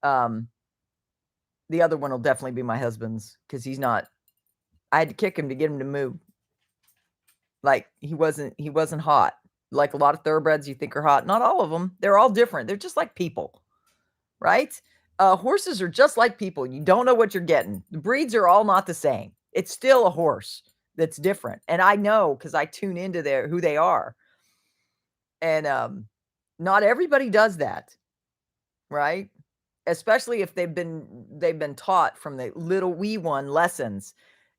the other one will definitely be my husband's, because he's not, I had to kick him to get him to move. Like he wasn't hot. Like a lot of thoroughbreds you think are hot. Not all of them. They're all different. They're just like people, right? Horses are just like people. You don't know what you're getting. The breeds are all not the same. It's still a horse that's different. And I know, because I tune into who they are. And not everybody does that, right? Especially if they've been taught from the little wee one lessons.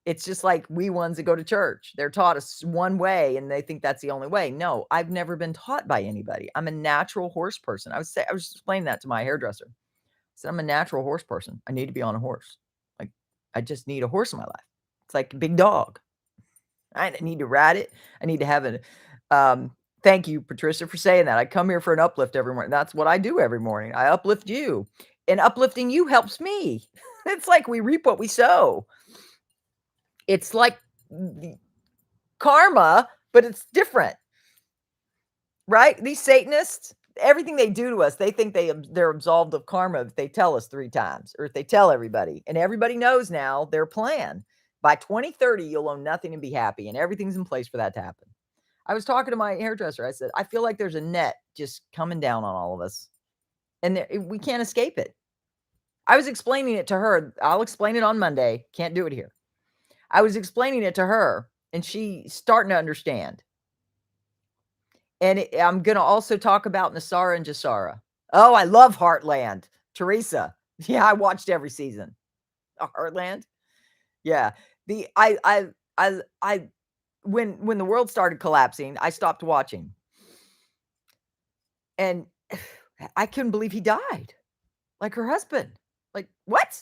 It's just like wee ones that go to church. They're taught one way and they think that's the only way. No, I've never been taught by anybody. I'm a natural horse person. I was explaining that to my hairdresser. I said, I'm a natural horse person. I need to be on a horse. Like, I just need a horse in my life. It's like a big dog. I need to ride it. I need to have it. Thank you, Patricia, for saying that. I come here for an uplift every morning. That's what I do every morning. I uplift you. And uplifting you helps me. It's like we reap what we sow. It's like karma, but it's different. Right? These Satanists, everything they do to us, they think they're absolved of karma if they tell us 3 times, or if they tell everybody. And everybody knows now their plan. By 2030, you'll own nothing and be happy, and everything's in place for that to happen. I was talking to my hairdresser. I said, I feel like there's a net just coming down on all of us, and we can't escape it. I was explaining it to her. I'll explain it on Monday. Can't do it here. I was explaining it to her, and she's starting to understand. And I'm going to also talk about Nasara and Jasara. Oh, I love Heartland. Teresa. Yeah, I watched every season. Heartland. Yeah. When the world started collapsing, I stopped watching. And I couldn't believe he died. Like her husband. Like, what?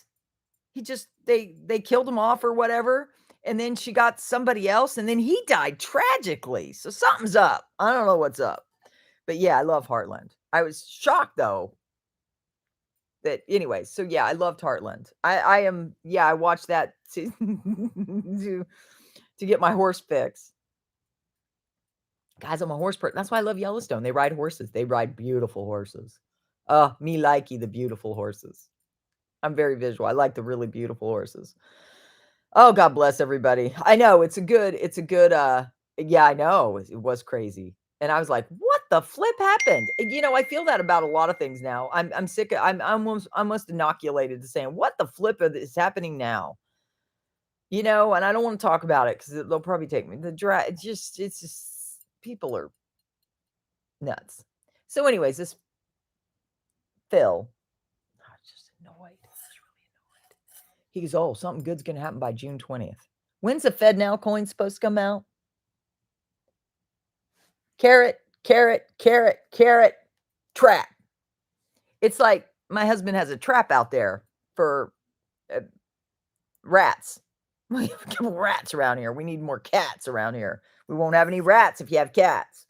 He just, they killed him off or whatever. And then she got somebody else, and then he died tragically. So something's up. I don't know what's up. But yeah, I love Heartland. I was shocked though. That anyway, so yeah, I loved Heartland. I watched that to get my horse fix. Guys, I'm a horse person. That's why I love Yellowstone. They ride horses. They ride beautiful horses. Me likey the beautiful horses. I'm very visual. I like the really beautiful horses. Oh, God bless everybody. I know it's a good, yeah, I know it was crazy. And I was like, what the flip happened? And, I feel that about a lot of things now. I'm sick. I'm almost inoculated to saying, what the flip is happening now? And I don't want to talk about it because they'll probably take me. It's just, people are nuts. So anyways, Phil. I was just annoyed. I was really annoyed. He goes, oh, something good's going to happen by June 20th. When's the Fed Now coin supposed to come out? Carrot, carrot, carrot, carrot, trap. It's like my husband has a trap out there for rats. We have a couple rats around here. We need more cats around here. We won't have any rats if you have cats.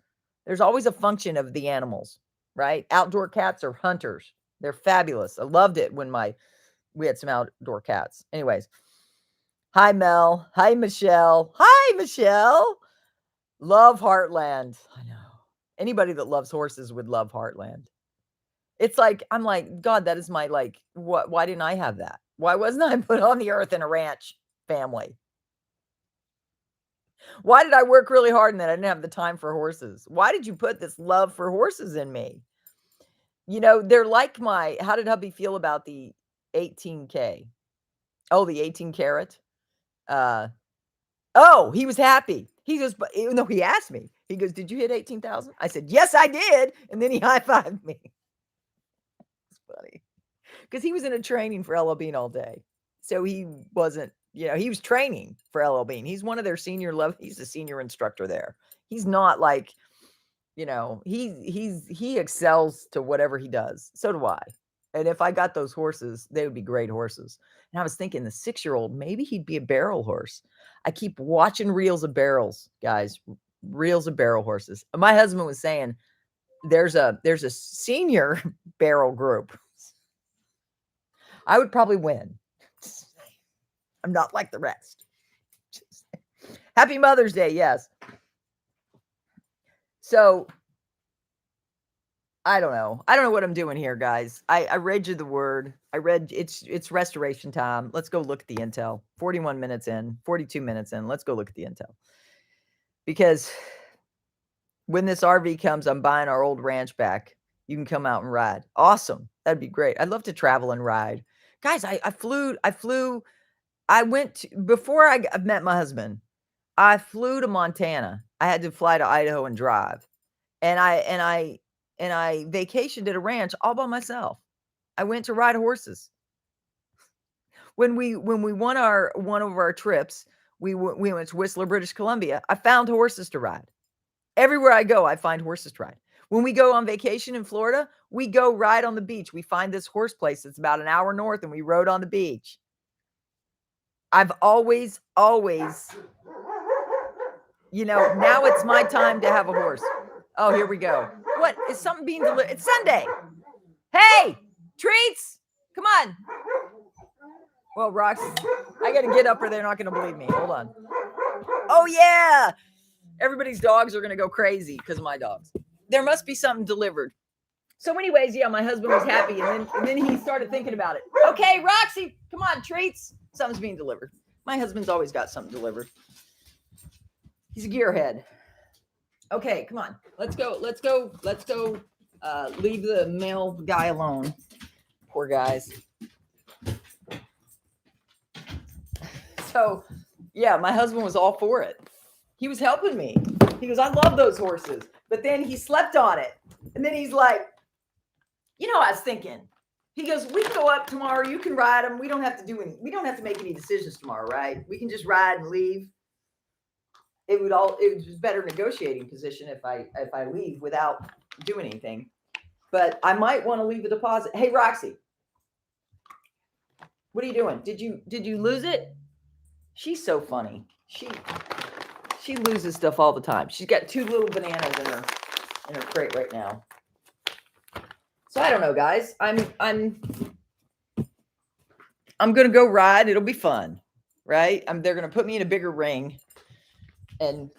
There's always a function of the animals, right? Outdoor cats are hunters. They're fabulous. I loved it when we had some outdoor cats. Anyways, hi, Mel. Hi, Michelle. Hi, Michelle. Love Heartland. I know. Anybody that loves horses would love Heartland. It's like, I'm like, God, that is my, like, what? Why didn't I have that? Why wasn't I put on the earth in a ranch family? Why did I work really hard and then I didn't have the time for horses? Why did you put this love for horses in me? You know, they're like how did hubby feel about the 18K? Oh, the 18 carat. Oh, he was happy. He goes, but even though he asked me, he goes, did you hit 18,000? I said, yes, I did. And then he high-fived me. It's funny. Because he was in a training for LL Bean all day. So he wasn't, he was training for LL Bean. He's one of their senior level. He's a senior instructor there. He's not like, he excels to whatever he does. So do I. And if I got those horses, they would be great horses. And I was thinking the 6-year-old, maybe he'd be a barrel horse. I keep watching reels of barrels, guys, reels of barrel horses. My husband was saying there's a senior barrel group. I would probably win. I'm not like the rest. Happy Mother's Day. Yes. So I don't know. I don't know what I'm doing here, guys. I read you the word. I read it's restoration time. Let's go look at the intel. 41 minutes in, 42 minutes in. Let's go look at the intel. Because when this RV comes, I'm buying our old ranch back. You can come out and ride. Awesome. That'd be great. I'd love to travel and ride. Guys, I went to, before I met my husband, I flew to Montana. I had to fly to Idaho and drive. And I vacationed at a ranch all by myself. I went to ride horses. When we won one of our trips, we went to Whistler, British Columbia. I found horses to ride. Everywhere I go, I find horses to ride. When we go on vacation in Florida, we go ride on the beach. We find this horse place that's about an hour north, and we rode on the beach. I've always, now it's my time to have a horse. Oh, here we go. What? Is something being delivered? It's Sunday. Hey, treats. Come on. Well, Rox, I got to get up or they're not going to believe me. Hold on. Oh, yeah. Everybody's dogs are going to go crazy because of my dogs. There must be something delivered. So anyways, yeah, my husband was happy. And then he started thinking about it. Okay, Roxy, come on, treats. Something's being delivered. My husband's always got something delivered. He's a gearhead. Okay, come on. Let's go. Leave the male guy alone. Poor guys. So, yeah, my husband was all for it. He was helping me. He goes, I love those horses. But then he slept on it. And then he's like, I was thinking. He goes, we can go up tomorrow. You can ride them. We don't have to make any decisions tomorrow, right? We can just ride and leave. It was better negotiating position if I leave without doing anything. But I might want to leave a deposit. Hey, Roxy, what are you doing? Did you lose it? She's so funny. She loses stuff all the time. She's got 2 little bananas in her crate right now. So I don't know, guys. I'm gonna go ride. It'll be fun, right? They're gonna put me in a bigger ring. And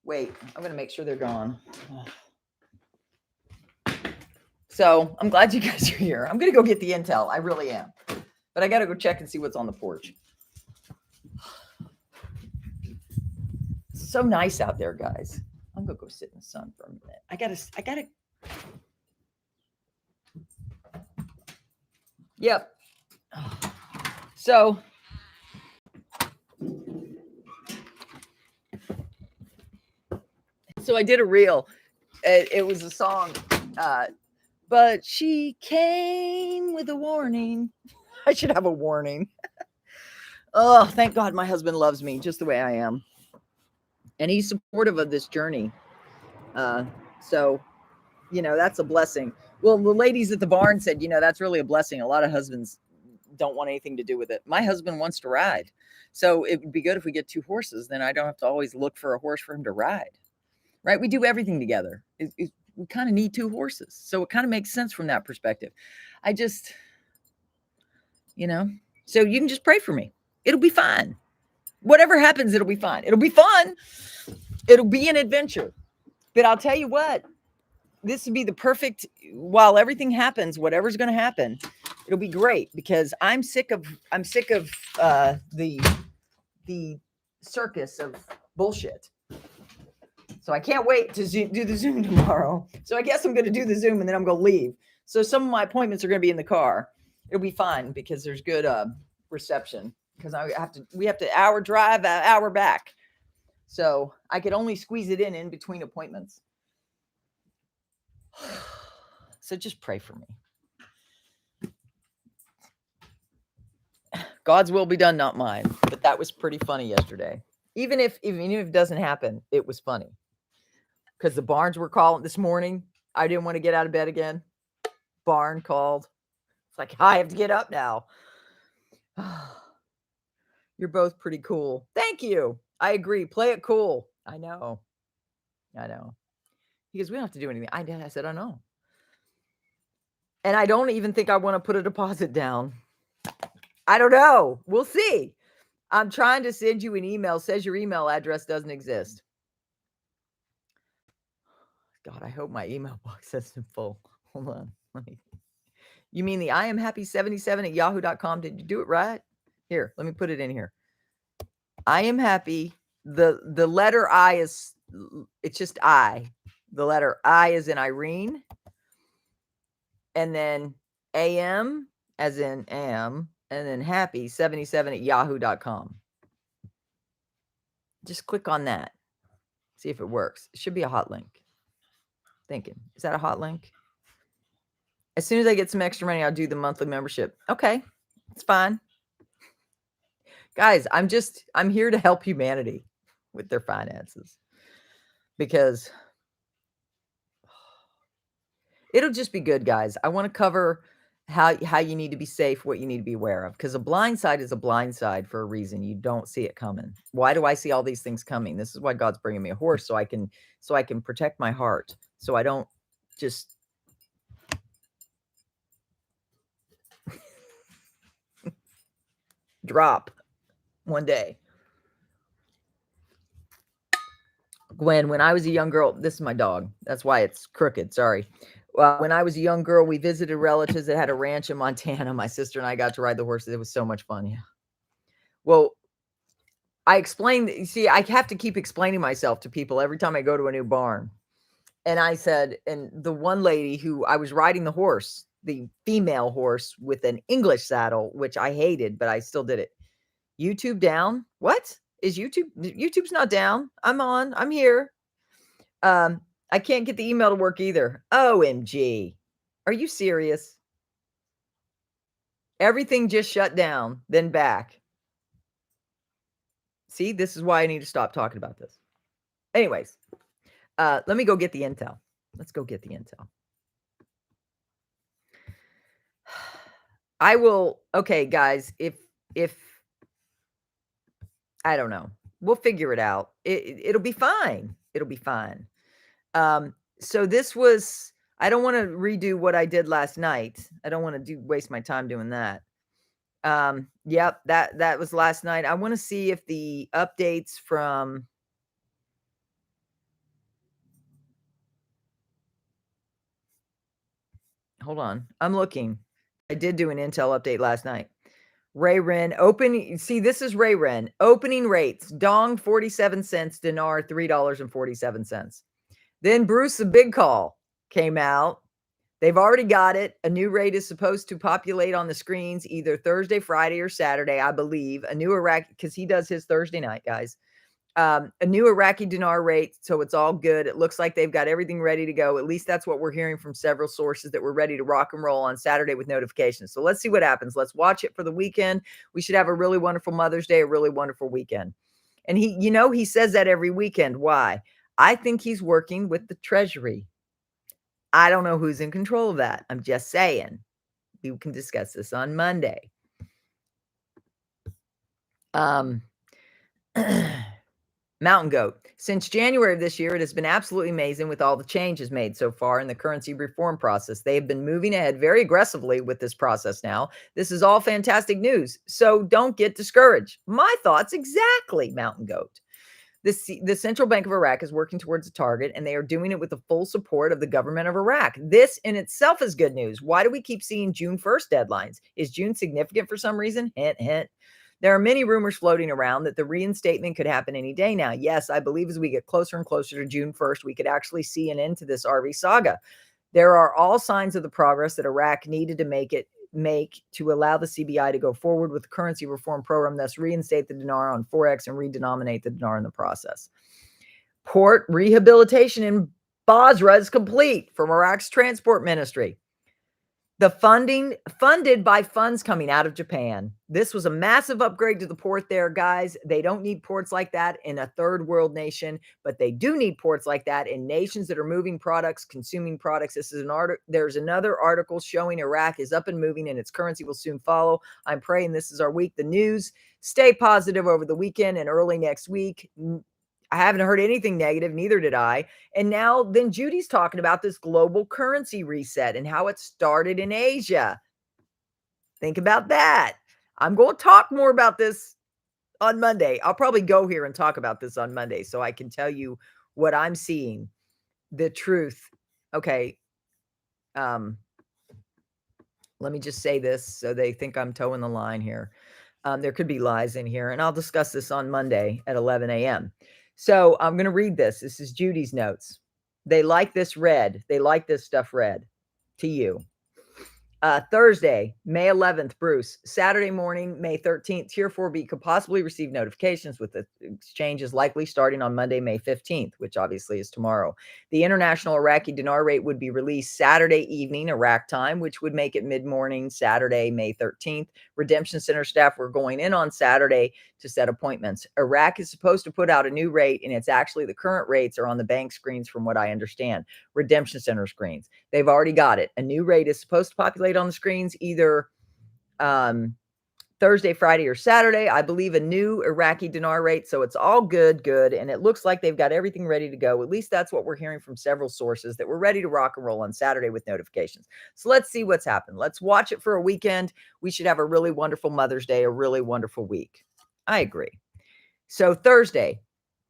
wait, I'm going to make sure they're gone. So I'm glad you guys are here. I'm going to go get the intel. I really am. But I got to go check and see what's on the porch. It's so nice out there, guys. I'm going to go sit in the sun for a minute. I got to. Yep. So. So I did a reel. It was a song but she came with a warning. I should have a warning. Oh, thank God my husband loves me just the way I am. And he's supportive of this journey. So, that's a blessing. Well, the ladies at the barn said, that's really a blessing. A lot of husbands don't want anything to do with it. My husband wants to ride. So it would be good if we get 2 horses. Then I don't have to always look for a horse for him to ride. Right? We do everything together. We kind of need 2 horses. So it kind of makes sense from that perspective. I just, so you can just pray for me. It'll be fine. Whatever happens, it'll be fine. It'll be fun. It'll be an adventure. But I'll tell you what, this would be the perfect, while everything happens, whatever's going to happen, it'll be great because I'm sick of the circus of bullshit. So I can't wait to do the Zoom tomorrow. So I guess I'm going to do the Zoom and then I'm going to leave. So some of my appointments are going to be in the car. It'll be fine because there's good reception. Because we have to hour drive, hour back. So I could only squeeze it in between appointments. So just pray for me. God's will be done, not mine. But that was pretty funny yesterday. Even if it doesn't happen, it was funny. Because the barns were calling this morning. I didn't want to get out of bed again. Barn called. It's like, I have to get up now. You're both pretty cool. Thank you. I agree. Play it cool. I know. He goes, we don't have to do anything. I said, I know. And I don't even think I want to put a deposit down. I don't know. We'll see. I'm trying to send you an email. Says your email address doesn't exist. God, I hope my email box isn't full. Hold on. You mean the I am happy 77 at yahoo.com? Did you do it right? Here, let me put it in here. I am happy. The letter I it's just I. The letter I is in Irene. And then AM as in am. And then happy 77 at yahoo.com. Just click on that. See if it works. It should be a hot link. Thinking. Is that a hot link? As soon as I get some extra money, I'll do the monthly membership. Okay. It's fine. Guys, I'm here to help humanity with their finances because it'll just be good, guys. I want to cover how you need to be safe, what you need to be aware of, because a blind side is a blind side for a reason. You don't see it coming. Why do I see all these things coming? This is why God's bringing me a horse so I can protect my heart, so I don't just drop one day. Gwen, when I was a young girl, this is my dog. That's why it's crooked. Sorry. When I was a young girl, we visited relatives that had a ranch in Montana. My sister and I got to ride the horses. It was so much fun. Yeah. Well, I explained, you see, I have to keep explaining myself to people every time I go to a new barn. And I said, and the one lady who I was riding the horse, the female horse with an English saddle, which I hated, but I still did it. YouTube down? What? Is YouTube? YouTube's not down. I'm on. I'm here. I can't get the email to work either. OMG. Are you serious? Everything just shut down, then back. See, this is why I need to stop talking about this. Anyways, let me go get the intel. Let's go get the intel. I will. Okay, guys, if I don't know, we'll figure it out. It'll be fine. It'll be fine. So this was, I don't want to redo what I did last night. I don't want to waste my time doing that. Yep, that was last night. I want to see if the updates from hold on. I'm looking. I did do an intel update last night. Ray Ren opening. See, this is Ray Ren opening rates. Dong 47 cents. Dinar $3.47. Then Bruce the Big Call came out. They've already got it. A new rate is supposed to populate on the screens either Thursday, Friday, or Saturday, I believe. A new Iraqi, because he does his Thursday night, guys. A new Iraqi dinar rate, so it's all good. It looks like they've got everything ready to go. At least that's what we're hearing from several sources, that we're ready to rock and roll on Saturday with notifications. So let's see what happens. Let's watch it for the weekend. We should have a really wonderful Mother's Day, a really wonderful weekend. And he says that every weekend. Why? I think he's working with the Treasury. I don't know who's in control of that. I'm just saying. We can discuss this on Monday. Mountain Goat. Since January of this year, it has been absolutely amazing with all the changes made so far in the currency reform process. They have been moving ahead very aggressively with this process now. This is all fantastic news. So don't get discouraged. My thoughts exactly, Mountain Goat. The Central Bank of Iraq is working towards a target, and they are doing it with the full support of the government of Iraq. This in itself is good news. Why do we keep seeing June 1st deadlines? Is June significant for some reason? Hint, hint. There are many rumors floating around that the reinstatement could happen any day now. Yes, I believe as we get closer and closer to June 1st, we could actually see an end to this RV saga. There are all signs of the progress that Iraq needed to make to allow the CBI to go forward with the currency reform program, thus reinstate the dinar on Forex and redenominate the dinar in the process. Port rehabilitation in Basra is complete from Iraq's transport ministry. The funding funded by funds coming out of Japan. This was a massive upgrade to the port there, guys. They don't need ports like that in a third world nation, but they do need ports like that in nations that are moving products, consuming products. This is there's another article showing Iraq is up and moving and its currency will soon follow. I'm praying this is our week. The news, stay positive over the weekend and early next week. I haven't heard anything negative, neither did I. And now then Judy's talking about this global currency reset and how it started in Asia. Think about that. I'm going to talk more about this on Monday. I'll probably go here and talk about this on Monday so I can tell you what I'm seeing, the truth. Okay. Let me just say this so they think I'm towing the line here. There could be lies in here, and I'll discuss this on Monday at 11 a.m. So I'm going to read this. This is Judy's notes. They like this read. They like this stuff read to you. Thursday, May 11th, Bruce. Saturday morning, May 13th, Tier 4B could possibly receive notifications with the exchanges likely starting on Monday, May 15th, which obviously is tomorrow. The international Iraqi dinar rate would be released Saturday evening, Iraq time, which would make it mid-morning, Saturday, May 13th. Redemption Center staff were going in on Saturday to set appointments. Iraq is supposed to put out a new rate, and it's actually the current rates are on the bank screens from what I understand. Redemption Center screens. They've already got it. A new rate is supposed to populate on the screens either Thursday, Friday, or Saturday. I believe a new Iraqi dinar rate. So it's all good. And it looks like they've got everything ready to go. At least that's what we're hearing from several sources, that we're ready to rock and roll on Saturday with notifications. So let's see what's happened. Let's watch it for a weekend. We should have a really wonderful Mother's Day, a really wonderful week. I agree. So Thursday,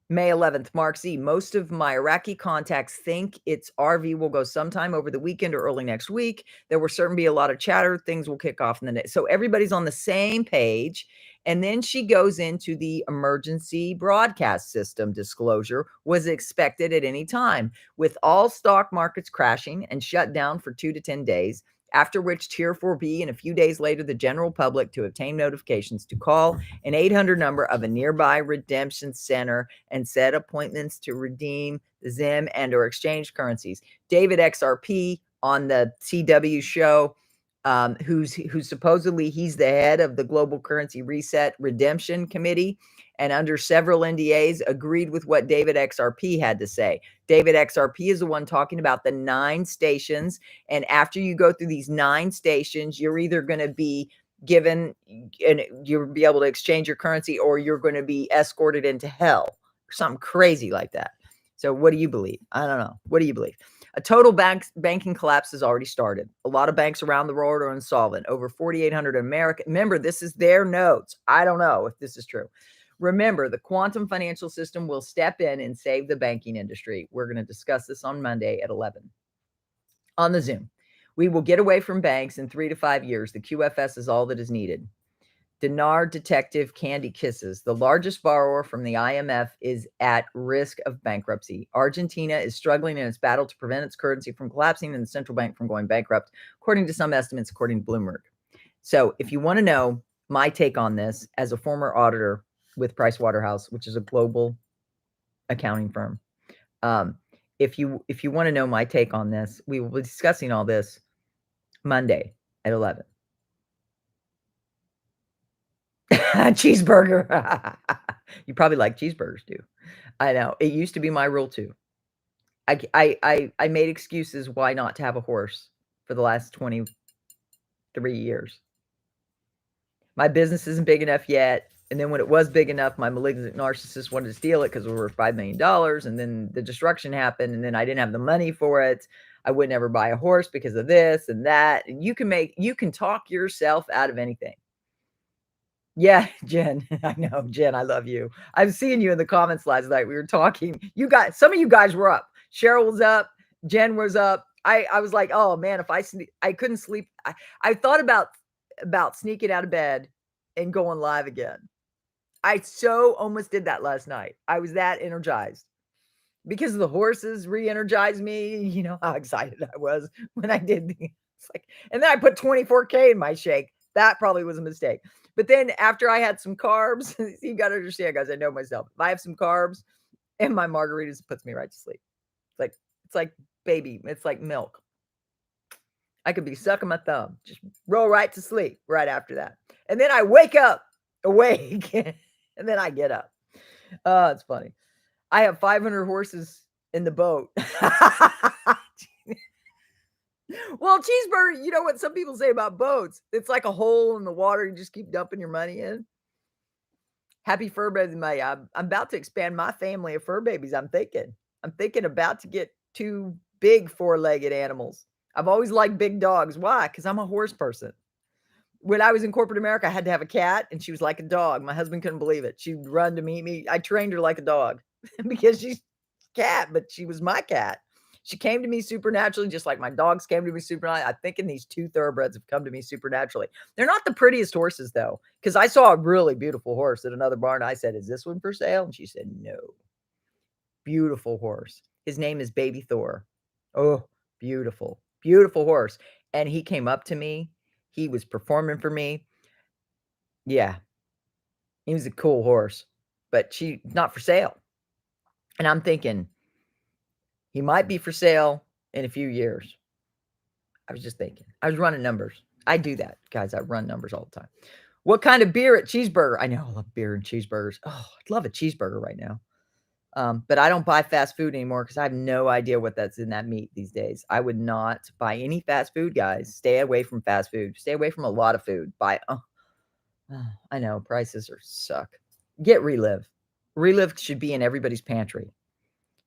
May 11th, Mark Z. Most of my Iraqi contacts think its RV will go sometime over the weekend or early next week. There will certainly be a lot of chatter. Things will kick off in the day. So everybody's on the same page. And then she goes into the emergency broadcast system disclosure was expected at any time, with all stock markets crashing and shut down for 2 to 10 days. After which Tier 4B and a few days later, the general public to obtain notifications to call an 800 number of a nearby redemption center and set appointments to redeem the Zim and or exchange currencies. David XRP on the CW show, who's supposedly he's the head of the Global Currency Reset Redemption Committee, and under several NDAs agreed with what David XRP had to say. David XRP is the one talking about the 9 stations. And after you go through these 9 stations, you're either going to be given and you'll be able to exchange your currency, or you're going to be escorted into hell or something crazy like that. So what do you believe? I don't know. What do you believe? A total banking collapse has already started. A lot of banks around the world are insolvent. Over 4,800 American. Remember, this is their notes. I don't know if this is true. Remember, the quantum financial system will step in and save the banking industry. We're going to discuss this on Monday at 11 on the Zoom. We will get away from banks in 3 to 5 years. The QFS is all that is needed. Dinar Detective Candy Kisses. The largest borrower from the IMF is at risk of bankruptcy. Argentina is struggling in its battle to prevent its currency from collapsing and the central bank from going bankrupt, according to some estimates, according to Bloomberg. So if you want to know my take on this as a former auditor with Pricewaterhouse, which is a global accounting firm. If you want to know my take on this, we will be discussing all this Monday at 11. Cheeseburger. You probably like cheeseburgers too. I know. It used to be my rule too. I made excuses why not to have a horse for the last 23 years. My business isn't big enough yet. And then when it was big enough, my malignant narcissist wanted to steal it because it was worth $5 million. And then the destruction happened. And then I didn't have the money for it. I would never buy a horse because of this and that. And you can talk yourself out of anything. Yeah, Jen. I know, Jen, I love you. I've seen you in the comments last night. We were talking. Some of you guys were up. Cheryl was up. Jen was up. I was like, oh man, if I couldn't sleep. I thought about sneaking out of bed and going live again. I so almost did that last night. I was that energized because the horses re-energized me. You know how excited I was when I did and then I put 24K in my shake. That probably was a mistake. But then after I had some carbs, you got to understand, guys, I know myself. If I have some carbs and my margaritas, it puts me right to sleep. It's like baby. It's like milk. I could be sucking my thumb, just roll right to sleep right after that. And then I wake up awake and then I get up. Oh, it's funny. I have 500 horses in the boat. Well, cheeseburger, you know what some people say about boats? It's like a hole in the water. You just keep dumping your money in. Happy fur baby May. I'm about to expand my family of fur babies. I'm thinking about to get 2 big 4-legged animals. I've always liked big dogs. Why? Because I'm a horse person. When I was in corporate America, I had to have a cat, and she was like a dog. My husband couldn't believe it. She'd run to meet me. I trained her like a dog because she's a cat, but she was my cat. She came to me supernaturally, just like my dogs came to me supernaturally. I'm thinking these 2 thoroughbreds have come to me supernaturally. They're not the prettiest horses, though, because I saw a really beautiful horse at another barn. I said, "Is this one for sale?" And she said, "No." Beautiful horse. His name is Baby Thor. Oh, beautiful, beautiful horse. And he came up to me. He was performing for me. Yeah, he was a cool horse, but she not for sale. And I'm thinking he might be for sale in a few years. I was just thinking. I was running numbers. I do that, guys. I run numbers all the time. What kind of beer at Cheeseburger? I know I love beer and cheeseburgers. Oh, I'd love a cheeseburger right now. But I don't buy fast food anymore because I have no idea what that's in that meat these days. I would not buy any fast food, guys. Stay away from fast food. Stay away from a lot of food. I know prices suck. Get Relive. Relive should be in everybody's pantry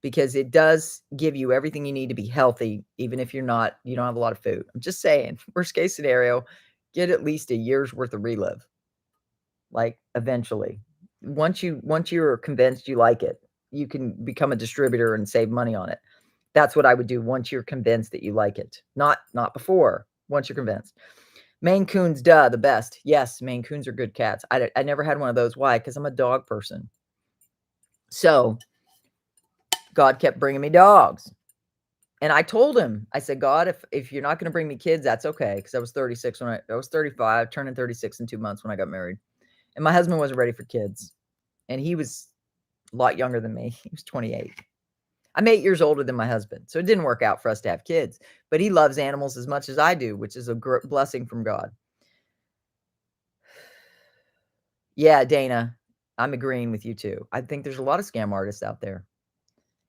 because it does give you everything you need to be healthy, even if you don't have a lot of food. I'm just saying, worst case scenario, get at least a year's worth of Relive. Like eventually, once you're convinced you like it, you can become a distributor and save money on it. That's what I would do once you're convinced that you like it. Not before, once you're convinced. Maine Coons, the best. Yes, Maine Coons are good cats. I never had one of those. Why? Because I'm a dog person. So God kept bringing me dogs. And I told him, I said, God, if you're not going to bring me kids, that's okay. Because I was 36 when I was 35, turning 36 in 2 months when I got married. And my husband wasn't ready for kids. And he was a lot younger than me. He was 28. I'm 8 years older than my husband. So it didn't work out for us to have kids. But he loves animals as much as I do, which is a blessing from God. Yeah, Dana, I'm agreeing with you too. I think there's a lot of scam artists out there.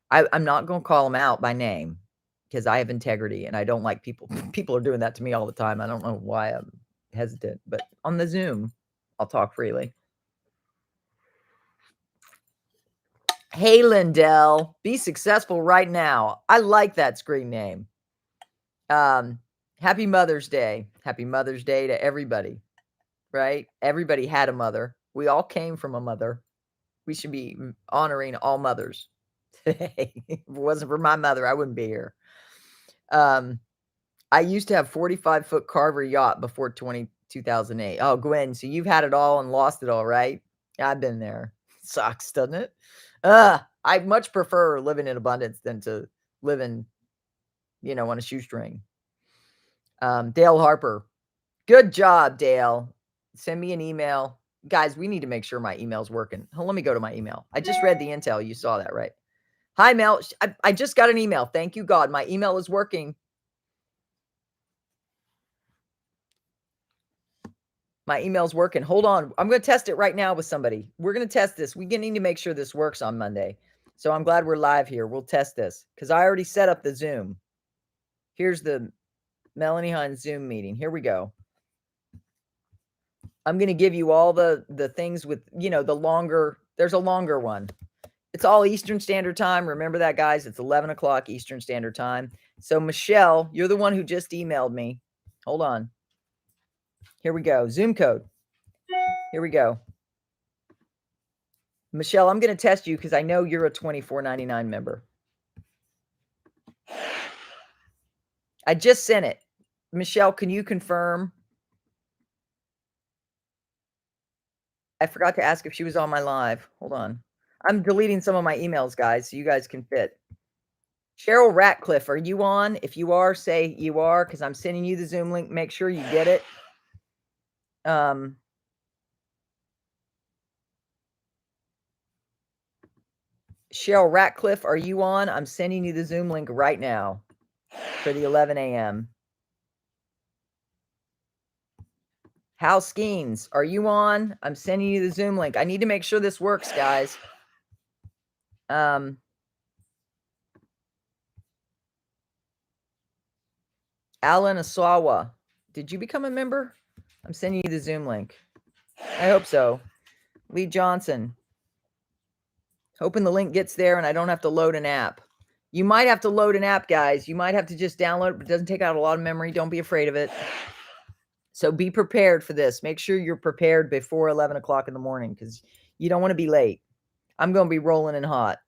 I'm not going to call them out by name because I have integrity and I don't like people. People are doing that to me all the time. I don't know why I'm hesitant, but on the Zoom, I'll talk freely. Hey, Lindell, be successful right now. I like that screen name. Happy Mother's Day. Happy Mother's Day to everybody, right? Everybody had a mother. We all came from a mother. We should be honoring all mothers. If it wasn't for my mother, I wouldn't be here. I used to have 45-foot Carver yacht before 2008. Oh, Gwen, so you've had it all and lost it all, right? I've been there. Sucks, doesn't it? I much prefer living in abundance than to live in, on a shoestring. Dale Harper. Good job, Dale. Send me an email. Guys, we need to make sure my email's working. Let me go to my email. I just read the intel. You saw that, right? Hi, Mel. I just got an email. Thank you, God. My email is working. My email's working. Hold on. I'm going to test it right now with somebody. We're going to test this. We need to make sure this works on Monday. So I'm glad we're live here. We'll test this because I already set up the Zoom. Here's the Melanie Hinds Zoom meeting. Here we go. I'm going to give you all the things with, the longer, there's a longer one. It's all Eastern Standard Time. Remember that, guys? It's 11 o'clock Eastern Standard Time. So Michelle, you're the one who just emailed me. Hold on. Here we go. Zoom code. Here we go. Michelle, I'm going to test you because I know you're a $24.99 member. I just sent it. Michelle, can you confirm? I forgot to ask if she was on my live. Hold on. I'm deleting some of my emails, guys, so you guys can fit. Cheryl Ratcliffe, are you on? If you are, say you are, because I'm sending you the Zoom link. Make sure you get it. Cheryl Ratcliffe, are you on? I'm sending you the Zoom link right now for the 11 a.m. Hal Skeens, are you on? I'm sending you the Zoom link. I need to make sure this works, guys. Alan Asawa, did you become a member? I'm sending you the Zoom link. I hope so. Lee Johnson, hoping the link gets there and I don't have to load an app. You might have to load an app, guys. You might have to just download it, but it doesn't take out a lot of memory. Don't be afraid of it. So be prepared for this. Make sure you're prepared before 11 o'clock in the morning because you don't want to be late. I'm going to be rolling in hot.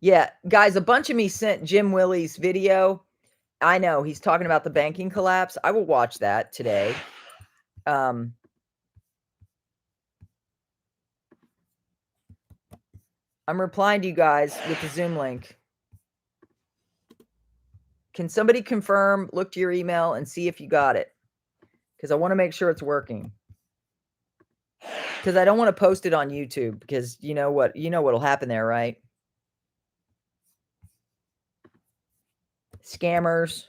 Yeah, guys, a bunch of me sent Jim Willie's video. I know he's talking about the banking collapse. I will watch that today. I'm replying to you guys with the Zoom link. Can somebody confirm, look to your email and see if you got it? Because I want to make sure it's working. Because I don't want to post it on YouTube because you know what'll happen there, right? Scammers.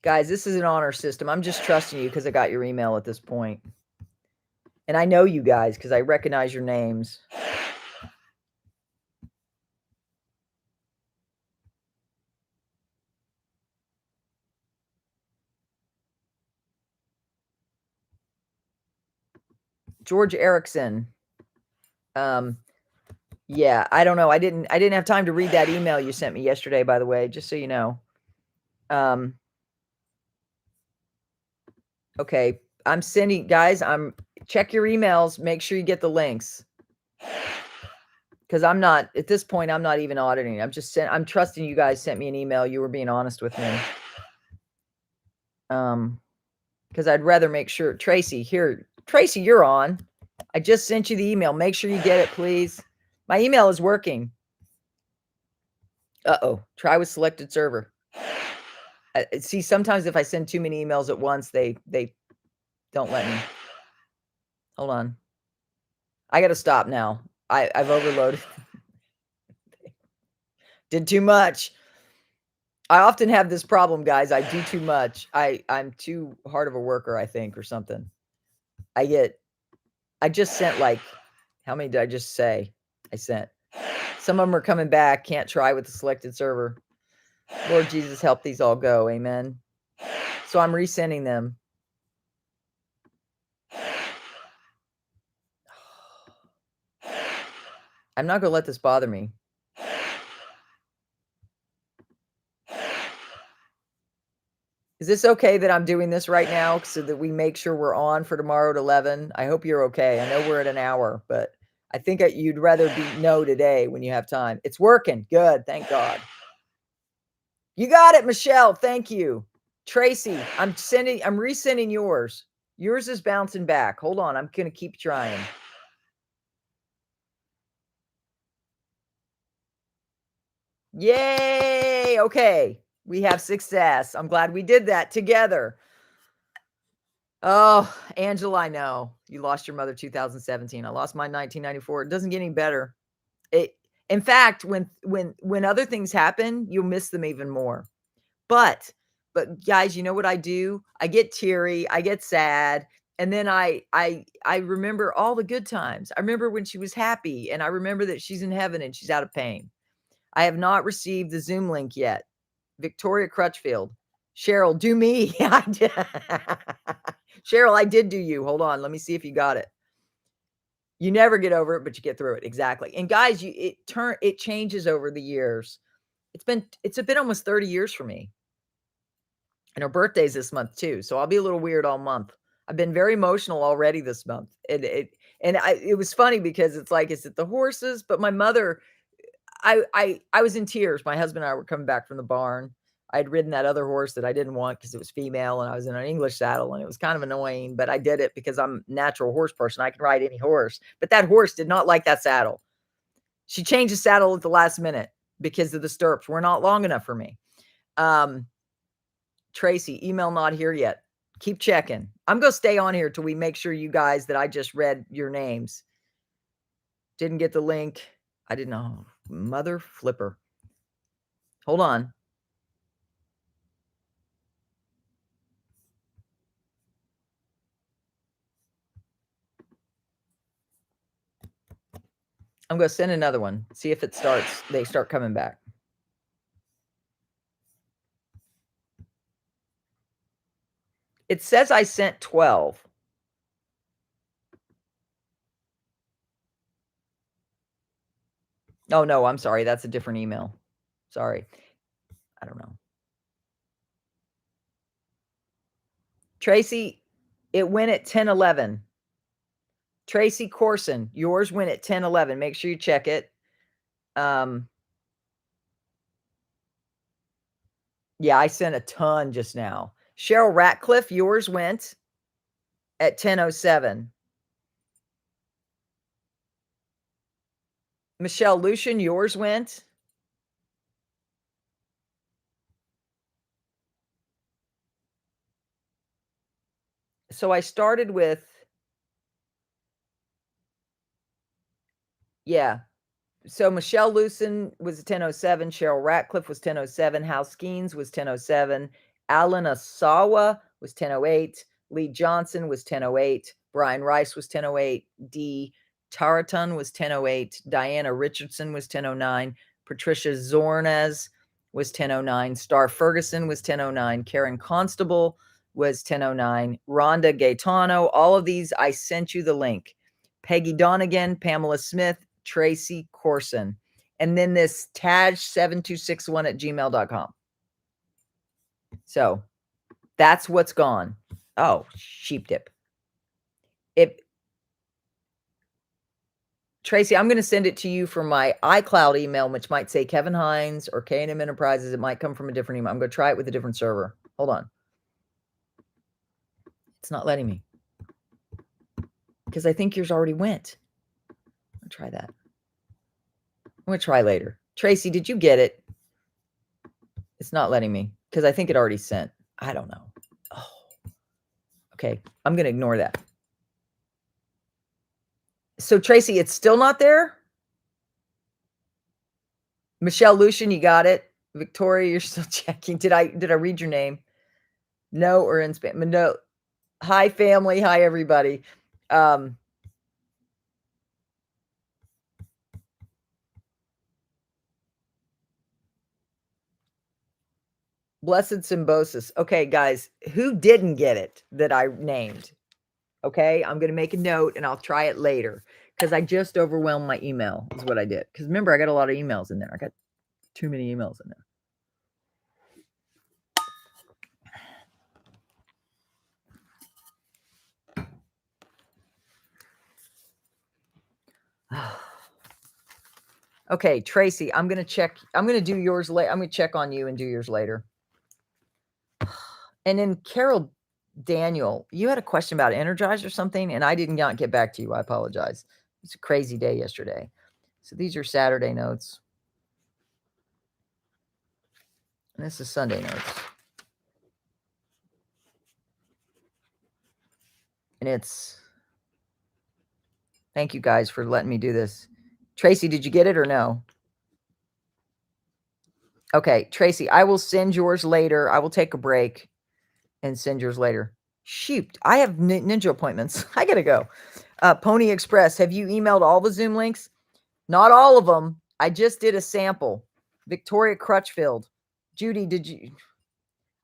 Guys, this is an honor system. I'm just trusting you because I got your email at this point. And I know you guys because I recognize your names. George Erickson. Yeah, I don't know. I didn't have time to read that email you sent me yesterday, by the way, just so you know. Okay, I'm sending, guys, check your emails, make sure you get the links. Because I'm not, at this point, I'm not even auditing. I'm trusting you guys sent me an email. You were being honest with me. Because I'd rather make sure. Tracy, you're on. I just sent you the email. Make sure you get it, please. My email is working. Uh-oh. Try with selected server. See, sometimes if I send too many emails at once, they don't let me. Hold on. I got to stop now. I've overloaded. Did too much. I often have this problem, guys. I do too much. I'm too hard of a worker, I think, or something. I just sent how many did I just say I sent? Some of them are coming back. Can't try with the selected server. Lord Jesus, help these all go. Amen. So I'm resending them. I'm not going to let this bother me. Is this okay that I'm doing this right now so that we make sure we're on for tomorrow at 11? I hope you're okay. I know we're at an hour, but I think you'd rather know today when you have time. It's working. Good. Thank God. You got it, Michelle. Thank you. I'm resending yours. Yours is bouncing back. Hold on. I'm going to keep trying. Yay. Okay. We have success. I'm glad we did that together. Oh, Angela, I know you lost your mother 2017. I lost mine 1994. It doesn't get any better. In fact, when other things happen, you'll miss them even more. But guys, you know what I do? I get teary, I get sad, and then I remember all the good times. I remember when she was happy, and I remember that she's in heaven and she's out of pain. I have not received the Zoom link yet. Victoria Crutchfield. Cheryl, do me. Cheryl, I did do you. Hold on. Let me see if you got it. You never get over it, but you get through it. Exactly. And guys, it changes over the years. It's been almost 30 years for me. And her birthday's this month too. So I'll be a little weird all month. I've been very emotional already this month. It was funny because it's like, is it the horses? But my mother, I was in tears. My husband and I were coming back from the barn. I'd ridden that other horse that I didn't want because it was female and I was in an English saddle and it was kind of annoying, but I did it because I'm a natural horse person. I can ride any horse, but that horse did not like that saddle. She changed the saddle at the last minute because of the stirrups were not long enough for me. Tracy, email not here yet. Keep checking. I'm going to stay on here till we make sure you guys that I just read your names. Didn't get the link. I didn't know. Mother flipper. Hold on. I'm going to send another one. See if it starts. They start coming back. It says I sent 12. Oh, no, I'm sorry. That's a different email. Sorry. I don't know. Tracy, it went at 10:11. Tracy Corson, yours went at 10:11. Make sure you check it. Yeah, I sent a ton just now. Cheryl Ratcliffe, yours went at 10:07. Michelle Lucian, yours went. So I started with, yeah. So Michelle Lucen was 10:07. Cheryl Ratcliffe was 10:07. Hal Skeens was 10:07. Alan Asawa was 10:08. Lee Johnson was 10:08. Brian Rice was 10:08. D. Taraton was 10:08. Diana Richardson was 10:09. Patricia Zornes was 10:09. Star Ferguson was 10:09. Karen Constable was 10:09. Rhonda Gaetano. All of these, I sent you the link. Peggy Donegan, Pamela Smith, Tracy Corson, and then this Taj7261 at gmail.com. So that's what's gone. Oh, sheep dip. Tracy, I'm going to send it to you from my iCloud email, which might say Kevin Hinds or K&M Enterprises. It might come from a different email. I'm going to try it with a different server. Hold on. It's not letting me because I think yours already went. I'll try that. I'm going to try later. Tracy, did you get it? It's not letting me because I think it already sent. I don't know. Oh, okay. I'm going to ignore that. So Tracy, it's still not there. Michelle Lucian, you got it. Victoria, you're still checking. Did I read your name? No, or in spam? No. Hi, family. Hi, everybody. Blessed Symbiosis. Okay, guys, who didn't get it that I named? Okay, I'm going to make a note and I'll try it later because I just overwhelmed my email is what I did. Because remember, I got a lot of emails in there. I got too many emails in there. Okay, Tracy, I'm going to check. I'm going to do yours later. I'm going to check on you and do yours later. And then Carol Daniel, you had a question about Energize or something, and I did not get back to you. I apologize. It's a crazy day yesterday. So these are Saturday notes. And this is Sunday notes. And it's, thank you guys for letting me do this. Tracy, did you get it or no? Okay, Tracy, I will send yours later. I will take a break and send yours later. Shoot, I have ninja appointments. I gotta go. Pony Express, have you emailed all the Zoom links? Not all of them. I just did a sample. Victoria Crutchfield. Judy, did you?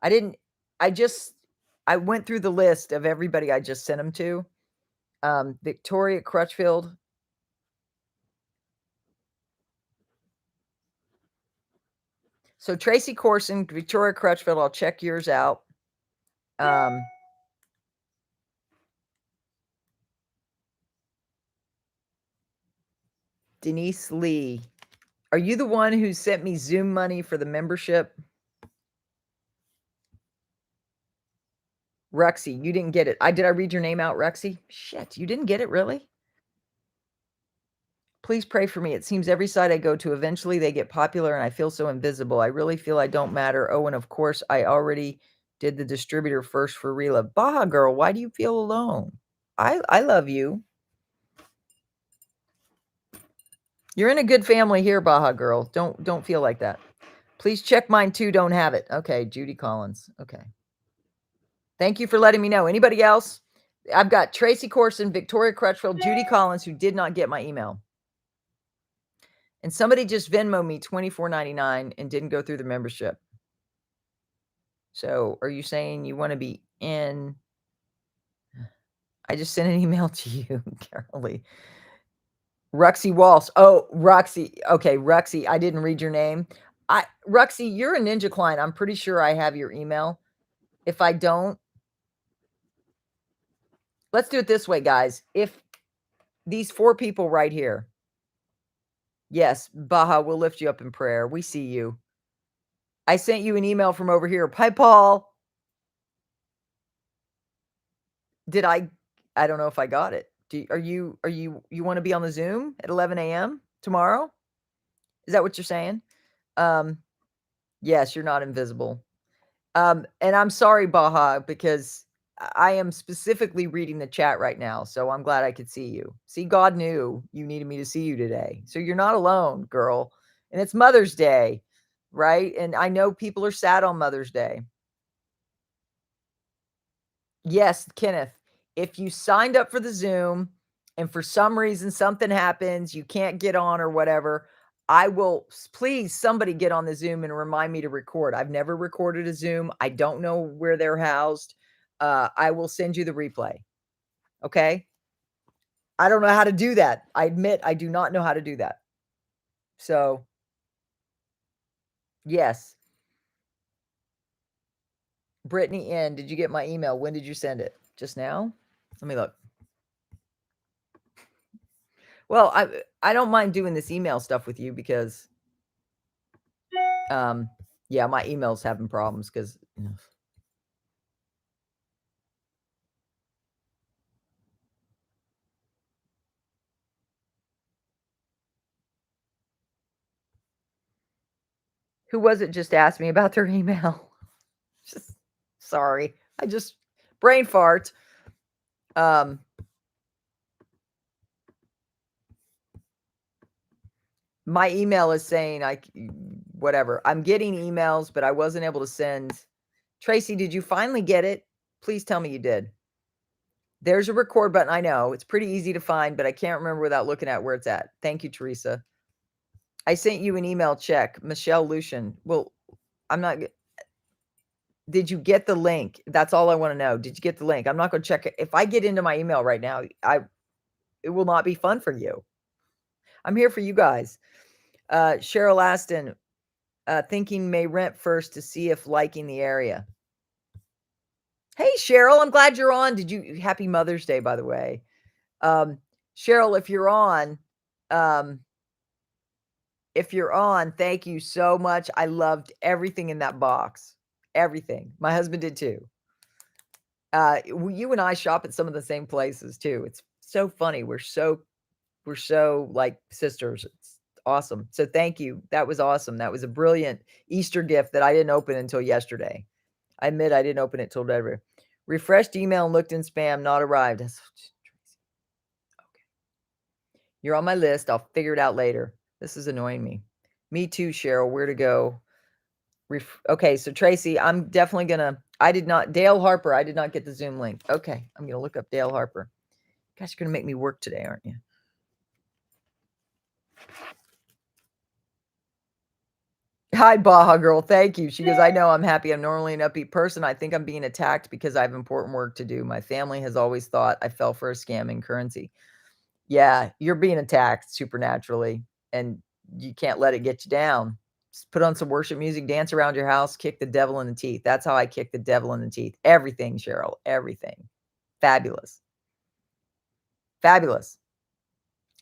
I didn't. I went through the list of everybody I just sent them to. Victoria Crutchfield. So Tracy Corson, Victoria Crutchfield, I'll check yours out. Denise Lee. Are you the one who sent me Zoom money for the membership? Rexy, you didn't get it. Did I read your name out, Rexy? Shit, you didn't get it, really? Please pray for me. It seems every site I go to, eventually they get popular and I feel so invisible. I really feel I don't matter. Oh, and of course, I already did the distributor first for Relove. Baja girl, why do you feel alone? I love you. You're in a good family here, Baja girl. Don't feel like that. Please check mine too. Don't have it. Okay, Judy Collins. Okay. Thank you for letting me know. Anybody else? I've got Tracy Corson, Victoria Crutchfield, Judy Collins, who did not get my email. And somebody just Venmo me $24.99 and didn't go through the membership. So are you saying you want to be in? I just sent an email to you, Carolee. Ruxy Walsh. Oh, Roxy. Okay, Ruxy. I didn't read your name. Ruxy, you're a ninja client. I'm pretty sure I have your email. If I don't, let's do it this way, guys. If these 4 people right here, yes, Baja, we'll lift you up in prayer. We see you. I sent you an email from over here. Hi, Paul. Did I don't know if I got it. You want to be on the Zoom at 11 a.m. tomorrow? Is that what you're saying? Yes, you're not invisible. And I'm sorry, Baja, because I am specifically reading the chat right now. So I'm glad I could see you. See, God knew you needed me to see you today. So you're not alone, girl. And it's Mother's Day, right? And I know people are sad on Mother's Day. Yes, Kenneth, if you signed up for the Zoom and for some reason something happens, you can't get on or whatever, I will, please somebody get on the Zoom and remind me to record. I've never recorded a Zoom. I don't know where they're housed. I will send you the replay. Okay. I don't know how to do that. I admit I do not know how to do that. So yes. Brittany N, did you get my email? When did you send it? Just now? Let me look. Well, I don't mind doing this email stuff with you because yeah, my email's having problems because who was it just asked me about their email? Just sorry. I just brain fart. My email is saying whatever. I'm getting emails, but I wasn't able to send. Tracy, did you finally get it? Please tell me you did. There's a record button. I know it's pretty easy to find, but I can't remember without looking at where it's at. Thank you, Teresa. I sent you an email check. Michelle Lucian. Well, I'm not. Did you get the link? That's all I want to know. Did you get the link? I'm not going to check it. If I get into my email right now, it will not be fun for you. I'm here for you guys. Cheryl Aston, thinking may rent first to see if liking the area. Hey, Cheryl, I'm glad you're on. Happy Mother's Day, by the way. Cheryl, if you're on, thank you so much. I loved everything in that box. Everything. My husband did too. You and I shop at some of the same places too. It's so funny. We're so like sisters. It's Awesome. So thank you. That was awesome. That was a brilliant Easter gift that I didn't open until yesterday. I admit I didn't open it till February. Refreshed email and looked in spam, not arrived. Okay. You're on my list. I'll figure it out later. This is annoying me. Me too, Cheryl. Where to go? Okay, so Tracy, I'm definitely gonna. Dale Harper. I did not get the Zoom link. Okay, I'm gonna look up Dale Harper. Gosh, you're gonna make me work today, aren't you? Hi, Baja girl. Thank you. She goes, I know I'm happy. I'm normally an upbeat person. I think I'm being attacked because I have important work to do. My family has always thought I fell for a scam in currency. Yeah, you're being attacked supernaturally, and you can't let it get you down. Just put on some worship music, dance around your house, kick the devil in the teeth. That's how I kick the devil in the teeth. Everything, Cheryl, everything. Fabulous. Fabulous.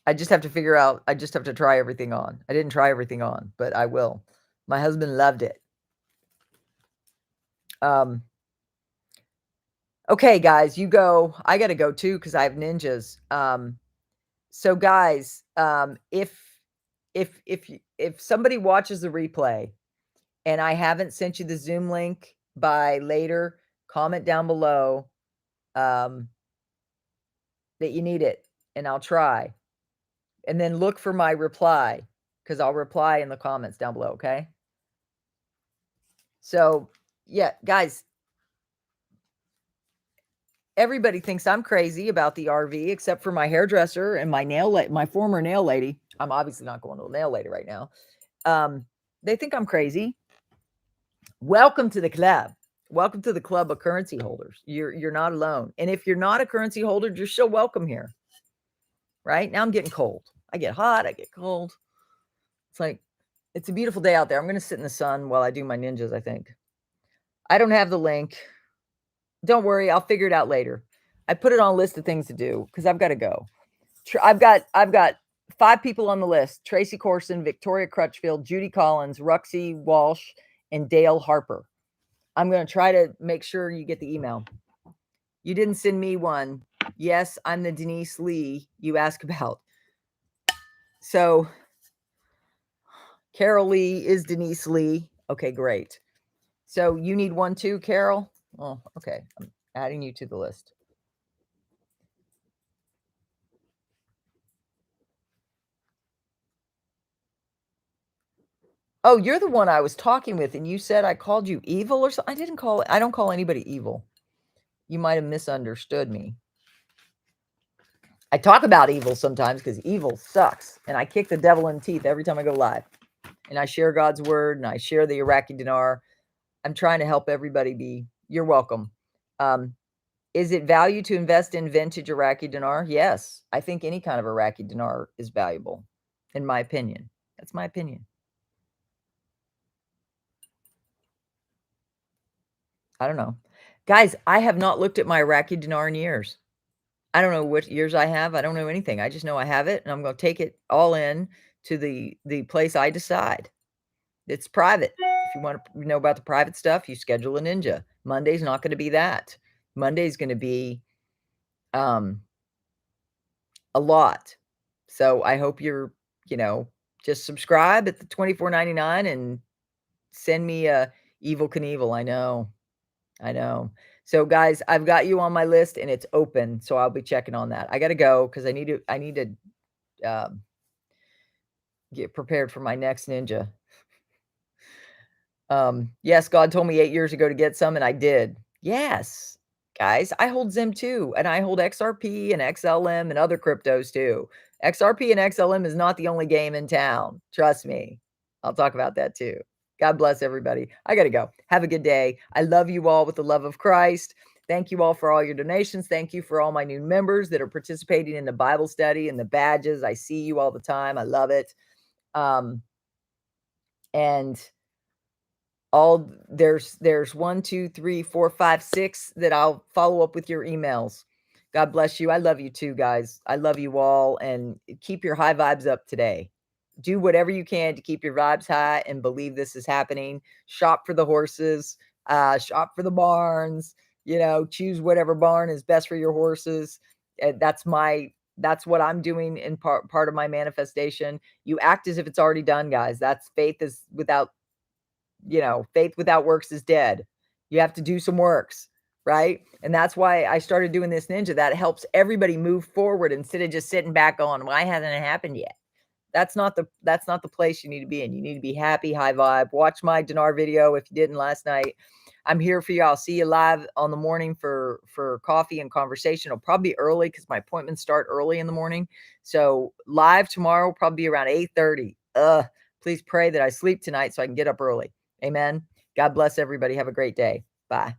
I just have to try everything on. I didn't try everything on, but I will. My husband loved it. Okay, guys, you go. I got to go too because I have ninjas. So guys, if somebody watches the replay and I haven't sent you the Zoom link by later, comment down below that you need it, and I'll try. And then look for my reply because I'll reply in the comments down below. Okay. So yeah, guys. Everybody thinks I'm crazy about the RV except for my hairdresser and my former nail lady. I'm obviously not going to a nail lady right now. They think I'm crazy. Welcome to the club. Welcome to the club of currency holders. You're not alone. And if you're not a currency holder, you're still welcome here. Right now I'm getting cold. I get hot. I get cold. It's a beautiful day out there. I'm going to sit in the sun while I do my ninjas, I think. I don't have the link. Don't worry, I'll figure it out later. I put it on a list of things to do because I've got to go. I've got 5 people on the list: Tracy Corson, Victoria Crutchfield, Judy Collins, Ruxy Walsh, and Dale Harper. I'm going to try to make sure you get the email. You didn't send me one. Yes, I'm the Denise Lee you asked about. So Carol Lee is Denise Lee. Okay, great. So you need one too, Carol? Oh, okay. I'm adding you to the list. Oh, you're the one I was talking with, and you said I called you evil or something. I don't call anybody evil. You might have misunderstood me. I talk about evil sometimes because evil sucks, and I kick the devil in the teeth every time I go live. And I share God's word, and I share the Iraqi dinar. I'm trying to help everybody you're welcome. Is it value to invest in vintage Iraqi dinar? Yes. I think any kind of Iraqi dinar is valuable, in my opinion. That's my opinion. I don't know. Guys, I have not looked at my Iraqi dinar in years. I don't know what years I have. I don't know anything. I just know I have it, and I'm going to take it all in to the place I decide. It's private. If you want to know about the private stuff, you schedule a ninja. Monday's not going to be that. Monday's going to be a lot. So I hope you're, just subscribe at the $24.99 and send me a Evil Knievel. I know. So guys, I've got you on my list and it's open. So I'll be checking on that. I got to go because I need to get prepared for my next ninja. Yes, God told me 8 years ago to get some, and I did. Yes, guys, I hold Zim too, and I hold XRP and XLM and other cryptos too. XRP and XLM is not the only game in town. Trust me. I'll talk about that too. God bless everybody. I got to go. Have a good day. I love you all with the love of Christ. Thank you all for all your donations. Thank you for all my new members that are participating in the Bible study and the badges. I see you all the time. I love it. And there's 1, 2, 3, 4, 5, 6 that I'll follow up with your emails. God bless you. I love you too, guys. I love you all, and keep your high vibes up today. Do whatever you can to keep your vibes high and believe this is happening. Shop for the horses, shop for the barns, choose whatever barn is best for your horses. That's my That's what I'm doing in part of my manifestation. You act as if it's already done, guys. That's faith without works is dead. You have to do some works, right? And that's why I started doing this ninja. That helps everybody move forward instead of just sitting back on, why hasn't it happened yet? That's not the place you need to be in. You need to be happy, high vibe. Watch my Dinar video if you didn't last night. I'm here for you. I'll see you live on the morning for coffee and conversation. It'll probably be early because my appointments start early in the morning. So live tomorrow, probably around 8:30. Please pray that I sleep tonight so I can get up early. Amen. God bless everybody. Have a great day. Bye.